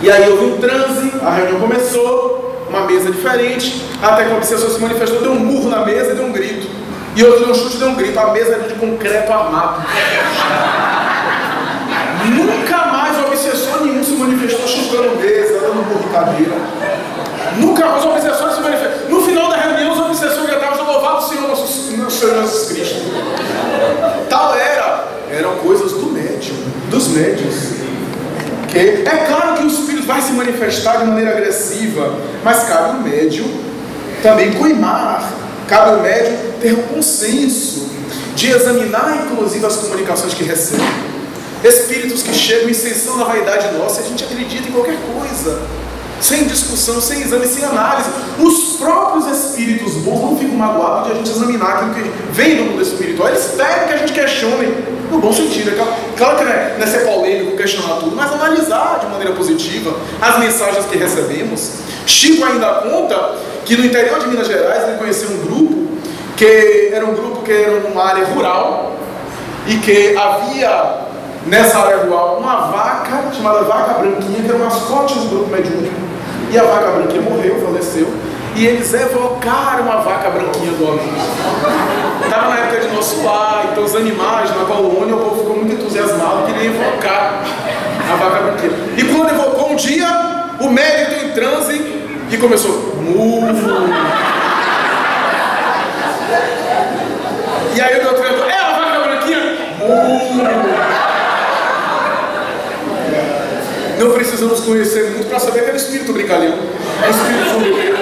e aí houve um transe, a reunião começou, uma mesa diferente, até que o obsessor se manifestou, deu um murro na mesa e deu um grito, e outro deu um chute e deu um grito. A mesa era de concreto armado. Nunca mais o obsessor nenhum se manifestou chutando mesa, dando murro em cadeira. Nunca mais os obsessores se manifestaram. No final da reunião, os obsessores já estavam louvado o Senhor nosso Senhor Jesus Cristo. Tal eram coisas do médium, dos médiuns. É claro que o espírito vai se manifestar de maneira agressiva, mas cabe ao médium também coimar, cabe ao médium ter um bom senso de examinar, inclusive, as comunicações que recebe. Espíritos que chegam em extensão da vaidade nossa, a gente acredita em qualquer coisa, sem discussão, sem exame, sem análise. Os próprios espíritos bons não ficam magoados de a gente examinar aquilo que vem do mundo espiritual. Eles pedem que a gente questione, no bom sentido. Claro que não é ser polêmico, questionar tudo, mas analisar de maneira positiva as mensagens que recebemos. Chico ainda conta que no interior de Minas Gerais ele conheceu um grupo que era numa área rural, e que havia nessa área rural uma vaca chamada vaca branquinha, que era o mascote do grupo mediúnico, e a vaca branquinha morreu, faleceu, e eles evocaram a vaca branquinha do amigo. Estava na época de Nosso Lar, então os animais na colônia, o povo ficou muito entusiasmado, queria evocar a vaca branquinha. E quando evocou um dia, o médium entrou em transe e começou e aí o doutor entrou, é a vaca branquinha? Não precisamos conhecer muito para saber que era o espírito brincalhão, o espírito zombeteiro.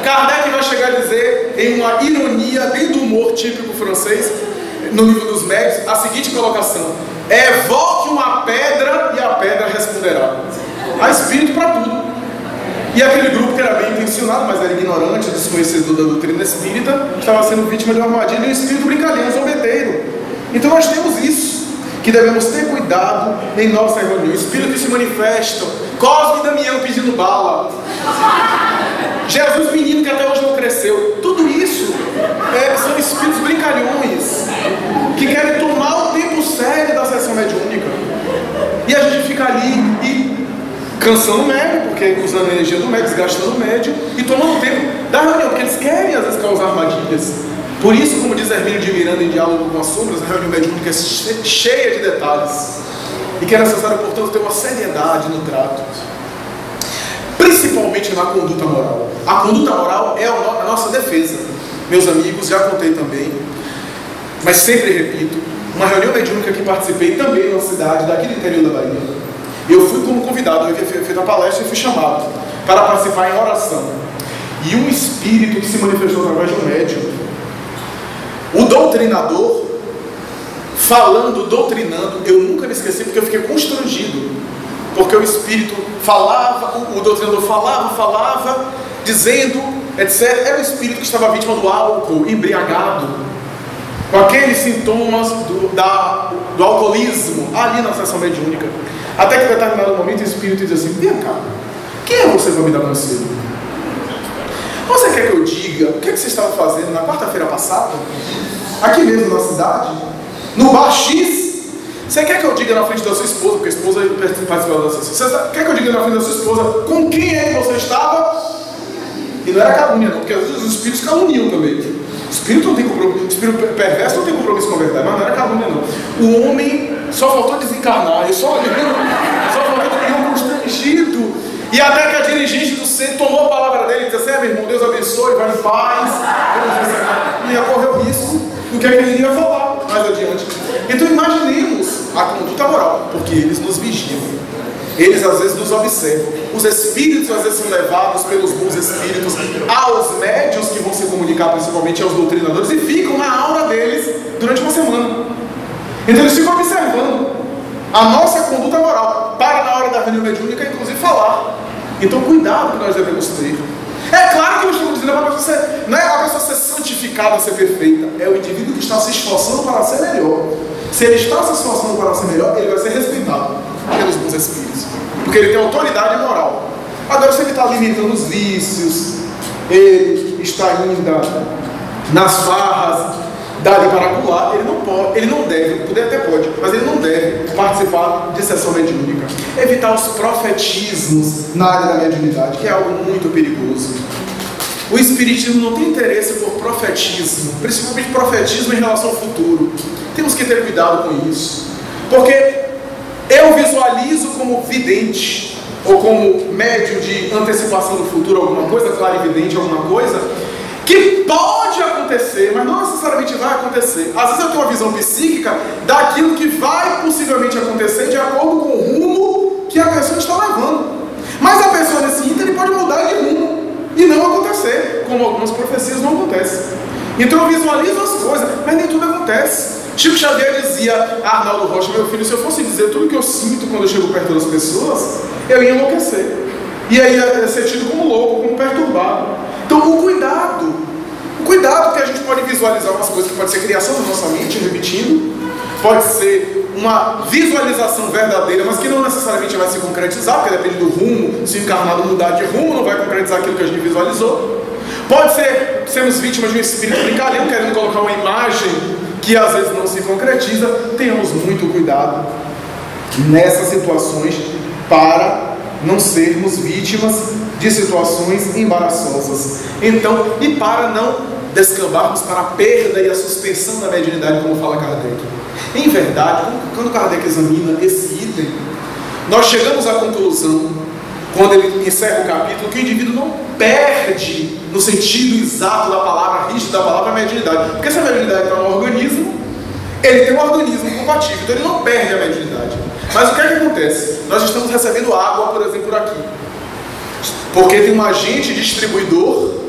Kardec vai chegar a dizer, em uma ironia bem do humor típico francês, no livro dos médios, a seguinte colocação: evoque uma pedra e a pedra responderá. Há espírito para tudo. E aquele grupo que era bem intencionado, mas era ignorante, desconhecedor da doutrina espírita, estava sendo vítima de uma armadilha de um espírito brincalhão, zombeteiro. Então nós temos isso. que devemos ter cuidado em nossa reunião. Espíritos que se manifestam, Cosme e Damião pedindo bala, Jesus menino que até hoje não cresceu. Tudo isso são espíritos brincalhões que querem tomar o tempo sério da sessão mediúnica, e a gente fica ali e cansando o médium, porque usando a energia do médium, desgastando o médium e tomando o tempo da reunião, porque eles querem às vezes causar armadilhas. Por isso, como diz Hermínio de Miranda em Diálogo com as Sombras, a reunião mediúnica é cheia de detalhes e que é necessário, portanto, ter uma seriedade no trato, principalmente na conduta moral. A conduta moral é a nossa defesa. Meus amigos, já contei também, mas sempre repito, uma reunião mediúnica que participei também numa cidade daqui do interior da Bahia. Eu fui como convidado, eu havia feito a palestra e fui chamado para participar em oração. E um espírito que se manifestou através de um médium, o doutrinador, falando, doutrinando, eu nunca me esqueci, porque eu fiquei constrangido, porque o espírito falava, o doutrinador falava, dizendo, etc. Era o espírito que estava vítima do álcool, embriagado, com aqueles sintomas do alcoolismo, ali na sessão mediúnica. Até que em determinado momento o espírito diz assim: vem cá, quem é você para me dar conselho? Você quer que eu diga o que você estava fazendo na quarta-feira passada, aqui mesmo na cidade, no bar X? Você quer que eu diga na frente da sua esposa, porque a esposa participava da sua esposa, você quer que eu diga na frente da sua esposa com quem é que você estava? E não era calúnia não, porque às vezes os espíritos caluniam também. O espírito não tem compromisso, o espírito perverso não tem compromisso com a verdade, mas não era calúnia não. O homem só faltou desencarnar, ele só faltou ficar constrangido. E até que a dirigente do centro tomou a palavra dele e disse assim: meu irmão, Deus abençoe, vai em paz. E ia correr o risco do que ele iria falar mais adiante. Então imaginemos a conduta moral, porque eles nos vigiam, eles às vezes nos observam. Os espíritos às vezes são levados pelos bons espíritos aos médiuns que vão se comunicar, principalmente aos doutrinadores, e ficam na aura deles durante uma semana. Então eles ficam observando a nossa conduta moral, para na hora da reunião mediúnica inclusive falar. Então cuidado que nós devemos ter. É claro que eu estou dizendo para você, não é a pessoa ser santificada, ser perfeita, é o indivíduo que está se esforçando para ser melhor. Se ele está se esforçando para ser melhor, ele vai ser respeitado pelos bons espíritos, porque ele tem autoridade moral. Agora, se ele está alimentando os vícios, ele está indo nas farras, dali para acular, ele não pode, ele não deve, poder até pode, mas ele não deve participar de sessão mediúnica. Evitar os profetismos na área da mediunidade, que é algo muito perigoso. O espiritismo não tem interesse por profetismo, principalmente profetismo em relação ao futuro. Temos que ter cuidado com isso, porque eu visualizo como vidente, ou como médium de antecipação do futuro, alguma coisa, clarividente, alguma coisa, que pode acontecer, mas não necessariamente vai acontecer. Às vezes eu tenho uma visão psíquica daquilo que vai possivelmente acontecer de acordo com o rumo que a pessoa está levando. Mas a pessoa nesse ínter ele pode mudar de rumo e não acontecer, como algumas profecias não acontecem. Então eu visualizo as coisas, mas nem tudo acontece. Chico Xavier dizia a Arnaldo Rocha: meu filho, se eu fosse dizer tudo que eu sinto quando eu chego perto das pessoas, eu ia enlouquecer. E aí ia ser tido como louco, como perturbado. Então o cuidado que a gente pode visualizar umas coisas que pode ser criação da nossa mente, repetindo, pode ser uma visualização verdadeira, mas que não necessariamente vai se concretizar, porque depende do rumo. Se o encarnado mudar de rumo, não vai concretizar aquilo que a gente visualizou. Pode ser sermos vítimas de um espírito brincalhão, querendo colocar uma imagem que às vezes não se concretiza. Tenhamos muito cuidado nessas situações para não sermos vítimas de situações embaraçosas. Então, e para não descambarmos para a perda e a suspensão da mediunidade, como fala Kardec. Em verdade, quando Kardec examina esse item, nós chegamos à conclusão, quando ele encerra o capítulo, que o indivíduo não perde no sentido exato da palavra, rígido da palavra, a mediunidade. Porque se a mediunidade está no organismo, ele tem um organismo compatível, então ele não perde a mediunidade. Mas o que é que acontece? Nós estamos recebendo água, por exemplo, por aqui, porque tem um agente distribuidor,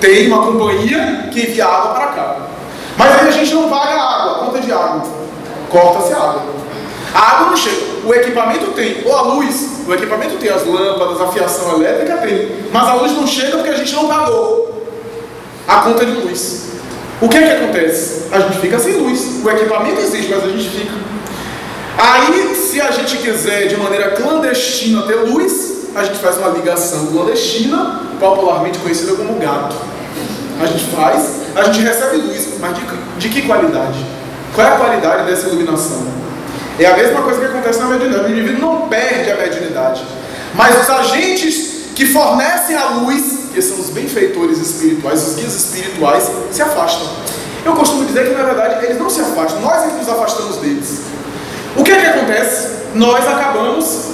tem uma companhia que envia água para cá. Mas aí a gente não paga a água, a conta de água, corta-se a água. A água não chega, o equipamento tem, ou a luz, o equipamento tem as lâmpadas, a fiação elétrica tem, mas a luz não chega porque a gente não pagou a conta de luz. O que é que acontece? A gente fica sem luz, o equipamento existe, mas a gente fica. Aí, se a gente quiser de maneira clandestina ter luz, a gente faz uma ligação clandestina, popularmente conhecida como gato. A gente faz, a gente recebe luz, mas de que qualidade? Qual é a qualidade dessa iluminação? É a mesma coisa que acontece na mediunidade. O indivíduo não perde a mediunidade, mas os agentes que fornecem a luz, que são os benfeitores espirituais, os guias espirituais, se afastam. Eu costumo dizer que na verdade eles não se afastam, nós é que nos afastamos deles. O que é que acontece? Nós acabamos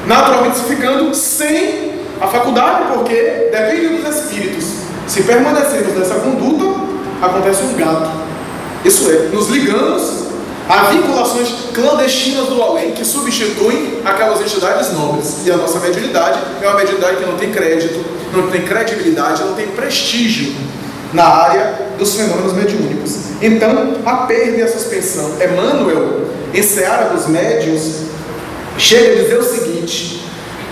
naturalmente ficando sem a faculdade, porque depende dos espíritos. Se permanecermos nessa conduta, acontece um gato. Isso é, nos ligamos a vinculações clandestinas do além que substituem aquelas entidades nobres. E a nossa mediunidade é uma mediunidade que não tem crédito, não tem credibilidade, não tem prestígio na área dos fenômenos mediúnicos. Então, a perda e a suspensão. Emmanuel, em Seara dos Médiuns, chega a dizer o seguinte,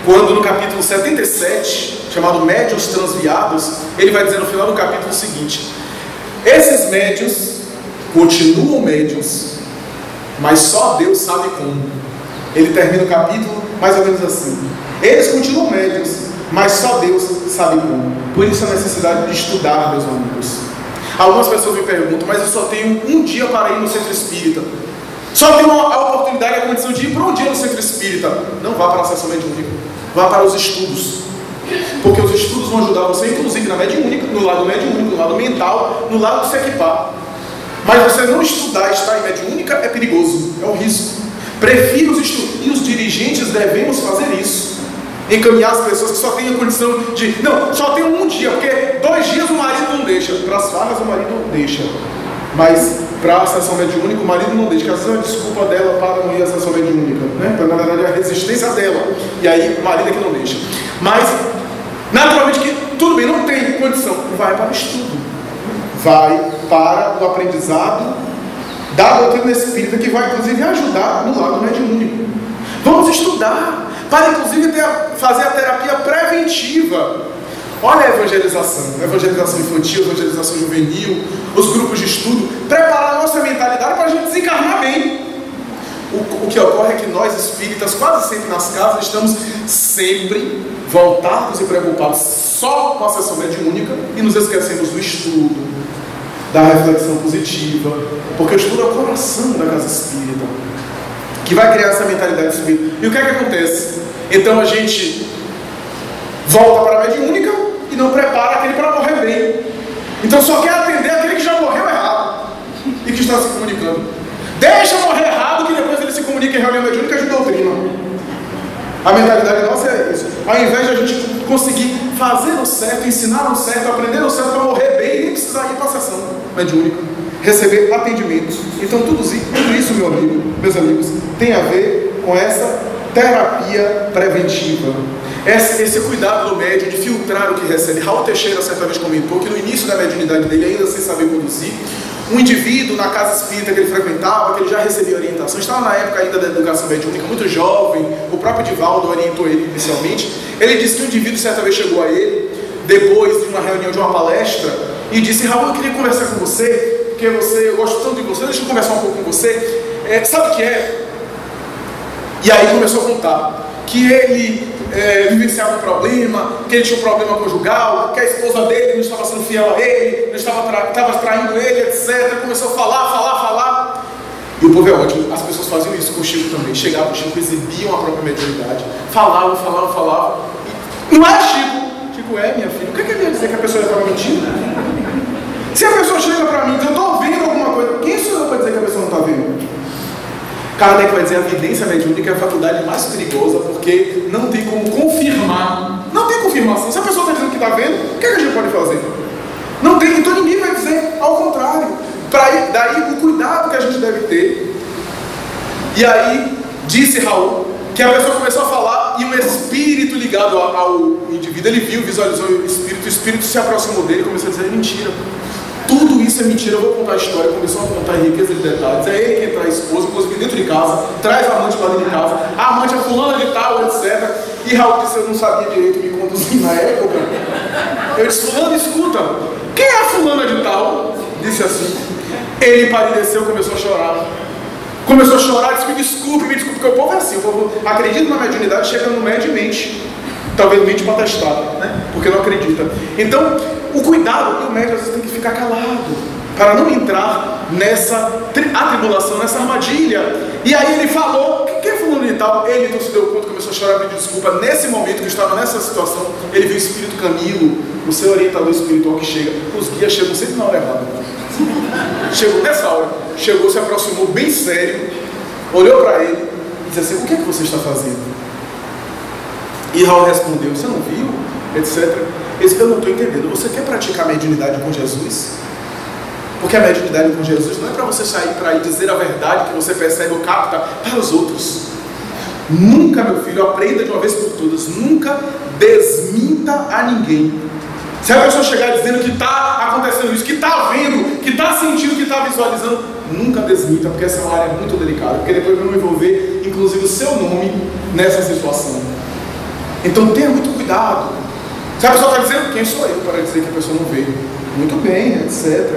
quando no capítulo 77, chamado Médiuns Transviados, ele vai dizer no final do capítulo o seguinte: esses médiuns continuam médiuns, mas só Deus sabe como. Ele termina o capítulo mais ou menos assim: eles continuam médiuns, mas só Deus sabe como. Por isso a necessidade de estudar, meus amigos. Algumas pessoas me perguntam, mas eu só tenho um dia para ir no centro espírita. Só tenho a oportunidade e a condição de ir por um dia no centro espírita. Não vá para a sessão mediúnica, vá para os estudos. Porque os estudos vão ajudar você, inclusive na mediúnica, no lado mediúnico, no lado mental, no lado de se equipar. Mas você não estudar e estar em mediúnica é perigoso, é um risco. Prefiro os estudos. E os dirigentes devemos fazer isso. Encaminhar as pessoas que só têm a condição de... Não, só tem um dia, porque 2 dias o marido não deixa. Para as farras o marido não deixa. Mas para a sessão mediúnica o marido não deixa. Que às vezes é uma desculpa dela para não ir à sessão mediúnica, né? Então, na verdade, é a resistência dela. E aí o marido é que não deixa. Mas, naturalmente, que tudo bem, não tem condição. Vai para o estudo. Vai para o aprendizado da doutrina espírita, que vai inclusive ajudar no lado mediúnico. Vamos estudar para inclusive fazer a terapia preventiva. Olha a evangelização infantil, evangelização juvenil, os grupos de estudo, preparar a nossa mentalidade para a gente desencarnar bem. O que ocorre é que nós espíritas, quase sempre nas casas, estamos sempre voltados e preocupados só com a sessão mediúnica e nos esquecemos do estudo, da reflexão positiva, porque o estudo é o coração da casa espírita, que vai criar essa mentalidade espírita. E o que é que acontece? Então a gente volta para a mediúnica e não prepara aquele para morrer bem. Então só quer atender aquele que já morreu errado e que está se comunicando. Deixa morrer errado, que depois ele se comunica em reunião mediúnica de doutrina. A mentalidade nossa é isso. Ao invés de a gente conseguir fazer o certo, ensinar o certo, aprender o certo para morrer bem, e nem precisar ir para a sessão mediúnica, receber atendimentos. Então tudo isso, meus amigos, tem a ver com essa terapia preventiva. Esse cuidado do médium de filtrar o que recebe. Raul Teixeira certa vez comentou que no início da mediunidade dele, ainda sem saber conduzir, um indivíduo na casa espírita que ele frequentava, que ele já recebia orientação, estava na época ainda da educação mediúnica, muito jovem, o próprio Divaldo orientou ele inicialmente. Ele disse que um indivíduo certa vez chegou a ele, depois de uma reunião, de uma palestra, e disse: Raul, eu queria conversar com você, porque eu gosto tanto de você, deixa eu conversar um pouco com você. Sabe o que é? E aí começou a contar que ele vivenciava um problema, que ele tinha um problema conjugal, que a esposa dele não estava sendo fiel a ele, não estava traindo ele, etc. Começou a falar. E o povo é ótimo, as pessoas faziam isso com o Chico também. Chegavam, o Chico, exibiam a própria mediunidade, falavam. Não é Chico? Chico, minha filha. O que quer dizer que a pessoa estava mentindo? Se a pessoa chega para mim, eu estou vendo alguma coisa, quem sou eu para dizer que a pessoa não está vendo? Kardec vai dizer: a evidência mediúnica é a faculdade mais perigosa, porque não tem como confirmar. Não tem confirmação. Se a pessoa está dizendo que está vendo, o que a gente pode fazer? Não tem, então ninguém vai dizer ao contrário. Daí o cuidado que a gente deve ter. E aí, disse Raul, que a pessoa começou a falar e um espírito ligado ao indivíduo, ele viu, visualizou o espírito se aproximou dele e começou a dizer: é mentira. Tudo isso é mentira, eu vou contar a história. Começou a contar em riqueza de detalhes. É ele quem traz a esposa, inclusive dentro de casa, traz a amante para dentro de casa, a amante é fulana de tal, etc. E Raul disse: eu não sabia direito me conduzir na época. Eu disse: fulano, escuta, quem é a fulana de tal? Disse assim. Ele empalideceu, começou a chorar. Começou a chorar, disse: me desculpe, porque o povo é assim, o povo acredita na mediunidade, chega no médium e mente. Talvez mente para testar, né? Porque não acredita. Então, o cuidado, o médium às vezes tem que ficar calado, para não entrar nessa atribulação, nessa armadilha. E aí ele falou, quem é fulano de tal? Ele então se deu conta, começou a chorar, pediu desculpa. Nesse momento que estava nessa situação, ele viu o espírito Camilo, o seu orientador espiritual que chega. Os guias chegam sempre na hora errada. Chegou nessa hora, chegou, se aproximou bem sério, olhou para ele e disse assim: o que é que você está fazendo? E Raul respondeu: você não viu? Etc. Ele disse: eu não estou entendendo, você quer praticar a mediunidade com Jesus? Porque a mediunidade com Jesus não é para você sair para ir dizer a verdade que você percebe ou capta para os outros. Nunca, meu filho, aprenda de uma vez por todas, nunca desminta a ninguém. Se a pessoa chegar dizendo que está acontecendo isso, que está vendo, que está sentindo, que está visualizando, nunca desminta, porque essa é uma área muito delicada, porque depois vão envolver inclusive o seu nome nessa situação. Então tenha muito cuidado. Se a pessoa está dizendo: quem sou eu para dizer que a pessoa não vê? Muito bem, etc.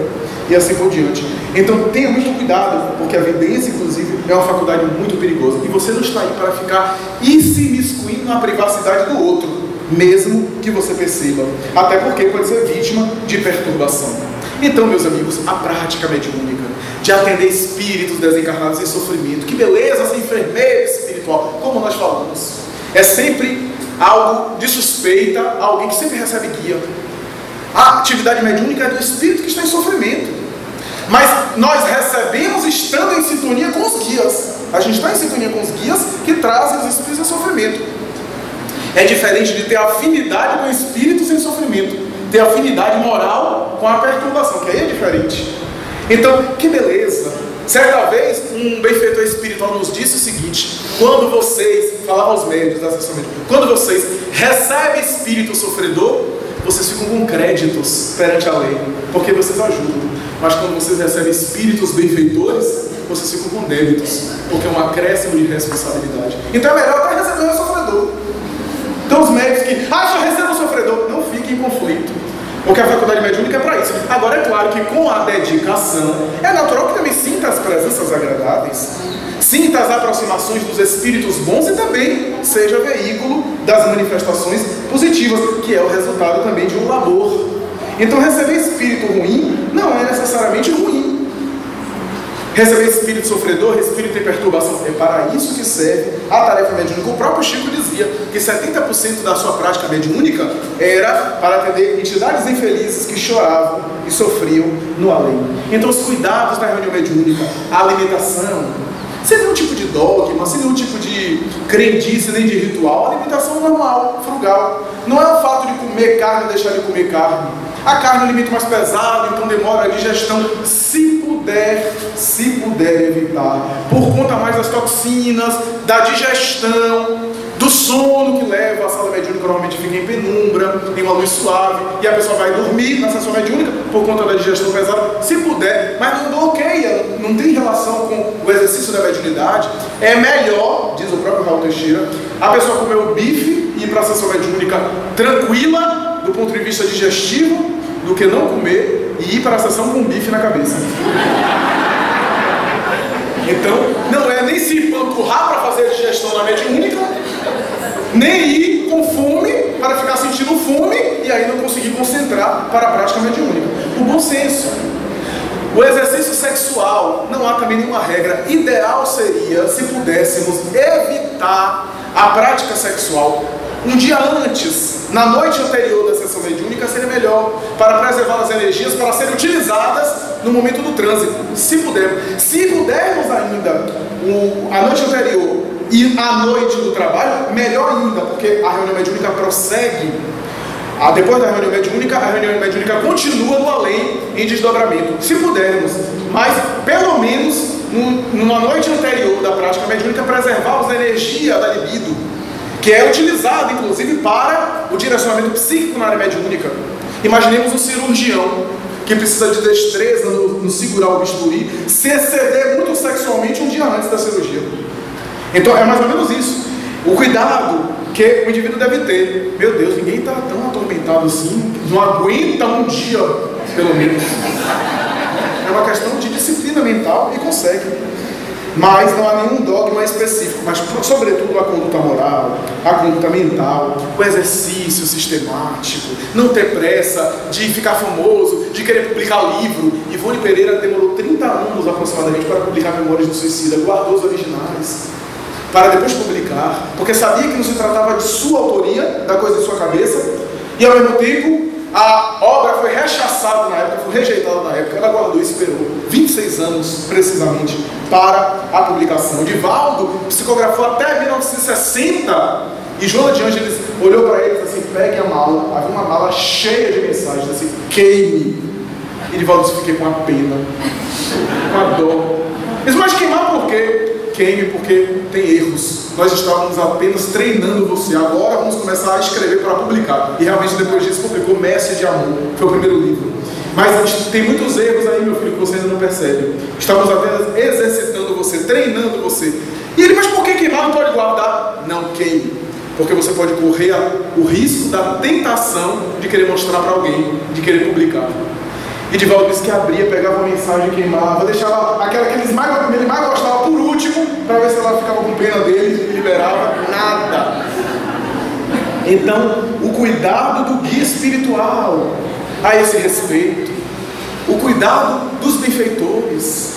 E assim por diante. Então tenha muito cuidado, porque a vidência inclusive é uma faculdade muito perigosa, e você não está aí para ficar se imiscuindo na privacidade do outro, mesmo que você perceba, até porque pode ser vítima de perturbação. Então, meus amigos, a prática mediúnica de atender espíritos desencarnados em sofrimento, que beleza essa enfermeira espiritual, como nós falamos, é sempre algo de suspeita, alguém que sempre recebe guia. A atividade mediúnica é do espírito que está em sofrimento, mas nós recebemos estando em sintonia com os guias. A gente está em sintonia com os guias que trazem os espíritos em sofrimento. É diferente de ter afinidade com espíritos em sofrimento, ter afinidade moral com a perturbação, que aí é diferente. Então, que beleza! Certa vez, um benfeitor espiritual nos disse o seguinte: quando vocês, falava aos médios da sessão médica, quando vocês recebem espírito sofredor, vocês ficam com créditos perante a lei, porque vocês ajudam. Mas quando vocês recebem espíritos benfeitores, vocês ficam com débitos, porque é um acréscimo de responsabilidade. Então é melhor até receber o sofredor. Então os médicos que, só recebem o sofredor, não fiquem em conflito, porque a faculdade mediúnica é para isso. Agora é claro que com a dedicação, é natural que também sinta as presenças agradáveis, sinta as aproximações dos espíritos bons e também seja veículo das manifestações positivas, que é o resultado também de um labor. Então receber espírito ruim não é necessariamente ruim. Receber espírito sofredor, espírito em perturbação, é para isso que serve a tarefa mediúnica. O próprio Chico dizia que 70% da sua prática mediúnica era para atender entidades infelizes que choravam e sofriam no além. Então os cuidados da reunião mediúnica, a alimentação, sem nenhum tipo de dogma, sem nenhum tipo de crendice, nem de ritual, a alimentação normal, frugal. Não é o fato de comer carne ou deixar de comer carne. A carne é um alimento mais pesado, então demora a digestão. Se puder evitar, por conta mais das toxinas, da digestão, do sono que leva, a sala mediúnica normalmente fica em penumbra, em uma luz suave, e a pessoa vai dormir na sessão mediúnica por conta da digestão pesada, se puder, mas não bloqueia, não tem relação com o exercício da mediunidade. É melhor, diz o próprio Raul Teixeira, a pessoa comer o bife e ir para a sessão mediúnica tranquila, do ponto de vista digestivo, do que não comer e ir para a sessão com um bife na cabeça. Então, não é nem se empurrar para fazer a digestão na mediúnica, nem ir com fome para ficar sentindo fome e aí não conseguir concentrar para a prática mediúnica. O bom senso. O exercício sexual, não há também nenhuma regra. Ideal seria se pudéssemos evitar a prática sexual um dia antes, na noite anterior da sessão mediúnica, seria melhor, para preservar as energias para serem utilizadas no momento do trânsito, se pudermos. Se pudermos ainda a noite anterior e a noite do trabalho, melhor ainda, porque a reunião mediúnica prossegue. Depois da reunião mediúnica, a reunião mediúnica continua no além, em desdobramento, se pudermos, mas pelo menos numa noite anterior da prática mediúnica, preservarmos a energia da libido, que é utilizado, inclusive, para o direcionamento psíquico na área mediúnica. Imaginemos um cirurgião que precisa de destreza no segurar o bisturi, se exceder muito sexualmente um dia antes da cirurgia. Então, é mais ou menos isso. O cuidado que o indivíduo deve ter. Meu Deus, ninguém está tão atormentado assim, não aguenta um dia, pelo menos. É uma questão de disciplina mental e consegue. Mas não há nenhum dogma específico, mas sobretudo a conduta moral, a conduta mental, o exercício sistemático, não ter pressa de ficar famoso, de querer publicar livro. Ivone Pereira demorou 30 anos aproximadamente para publicar Memórias do Suicida, guardou os originais para depois publicar, porque sabia que não se tratava de sua autoria, da coisa de sua cabeça, e ao mesmo tempo a obra foi rechaçada na época, foi rejeitada na época. Ela guardou e esperou 26 anos, precisamente, para a publicação. Divaldo psicografou até 1960, e Joana de Ângeles olhou para ele e disse assim: pegue a mala. Havia uma mala cheia de mensagens, assim, queime. E Divaldo disse: fiquei com a pena, com a dor. Mas queimar por quê? Queime porque tem erros. Nós estávamos apenas treinando você. Agora vamos começar a escrever para publicar. E realmente depois disso publicou Mestre de Amor. Foi o primeiro livro. Mas tem muitos erros aí, meu filho, que você ainda não percebe. Estamos apenas exercitando você, treinando você. E ele: mas por que queimar? Não pode guardar? Não queime. Porque você pode correr o risco da tentação de querer mostrar para alguém, de querer publicar. E Divaldo disse que abria, pegava uma mensagem, queimava, deixava aquela que ele mais gostava por último, para ver se ela ficava com pena dele e liberava. Nada. Então, o cuidado do guia espiritual a esse respeito, o cuidado dos benfeitores,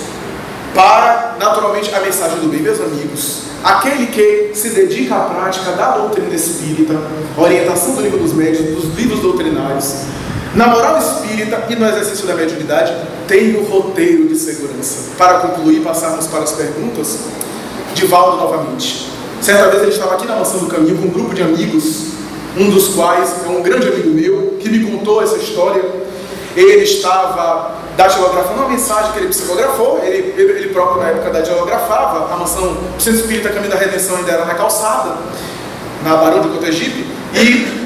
para, naturalmente, a mensagem do bem. Meus amigos, aquele que se dedica à prática da doutrina espírita, orientação do livro dos médiuns, dos livros doutrinários, na moral espírita e no exercício da mediunidade, tem o roteiro de segurança. Para concluir, passarmos para as perguntas. Divaldo novamente. Certa vez ele estava aqui na Mansão do Caminho com um grupo de amigos, um dos quais é um grande amigo meu, que me contou essa história. Ele estava datilografando uma mensagem que ele psicografou, ele próprio na época datilografava. A Mansão do Centro Espírita Caminho da Redenção ainda era na calçada, na Barão de Cotegipe, e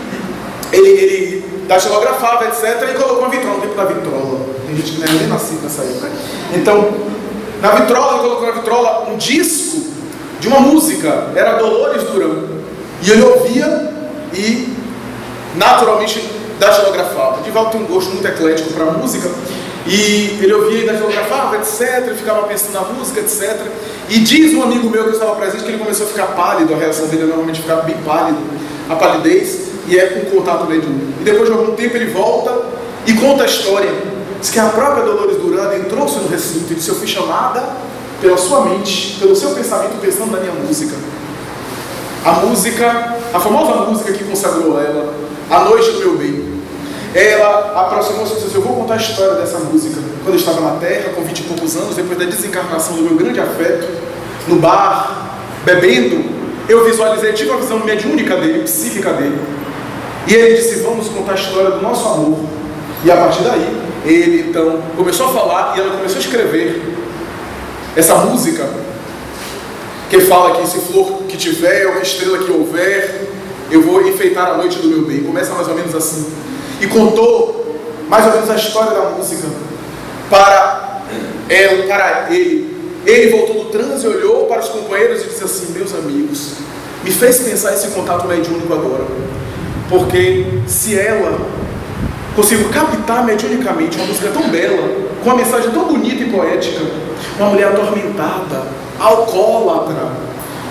ele datilografava, etc., e colocou uma vitrola, no tempo da vitrola. Tem gente que não é nem nascido nessa época. Então, na vitrola, ele colocou na vitrola um disco de uma música, era Dolores Duran. E ele ouvia e, naturalmente, datilografava. Divaldo tem um gosto muito eclético para música, e ele ouvia e datilografava, etc., ele ficava pensando na música, etc. E diz um amigo meu que estava presente que ele começou a ficar pálido, a reação dele normalmente ficava bem pálido, a palidez, e é com contato mediúnico. E depois de algum tempo ele volta e conta a história. Diz que a própria Dolores Duran entrou-se no recinto e disse: eu fui chamada pela sua mente, pelo seu pensamento, pensando na minha música. A música, a famosa música que consagrou ela, A Noite do Meu Bem. Ela aproximou-se e disse: eu vou contar a história dessa música. Quando eu estava na Terra, com 20 e poucos anos, depois da desencarnação do meu grande afeto, no bar, bebendo, eu visualizei, tive uma visão mediúnica dele, psíquica dele. E ele disse: vamos contar a história do nosso amor. E a partir daí, ele então começou a falar e ela começou a escrever essa música que fala que se flor que tiver, ou que estrela que houver, eu vou enfeitar a noite do meu bem. Começa mais ou menos assim. E contou mais ou menos a história da música para ela, para ele. Ele voltou do transe, olhou para os companheiros e disse assim: meus amigos, me fez pensar esse contato mediúnico agora. Porque se ela conseguiu captar mediunicamente uma música tão bela, com uma mensagem tão bonita e poética, uma mulher atormentada, alcoólatra,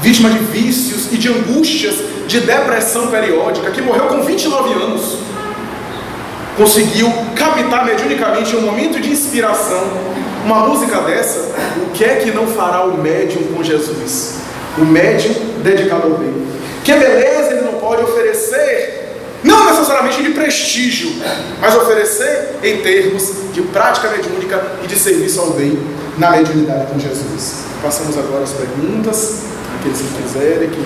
vítima de vícios e de angústias, de depressão periódica, que morreu com 29 anos, conseguiu captar mediunicamente um momento de inspiração, uma música dessa, o que é que não fará o médium com Jesus? O médium dedicado ao bem. Que beleza ele não pode oferecer, não necessariamente de prestígio, mas oferecer em termos de prática mediúnica e de serviço ao bem na mediunidade com Jesus. Passamos agora às perguntas, aqueles que quiserem, que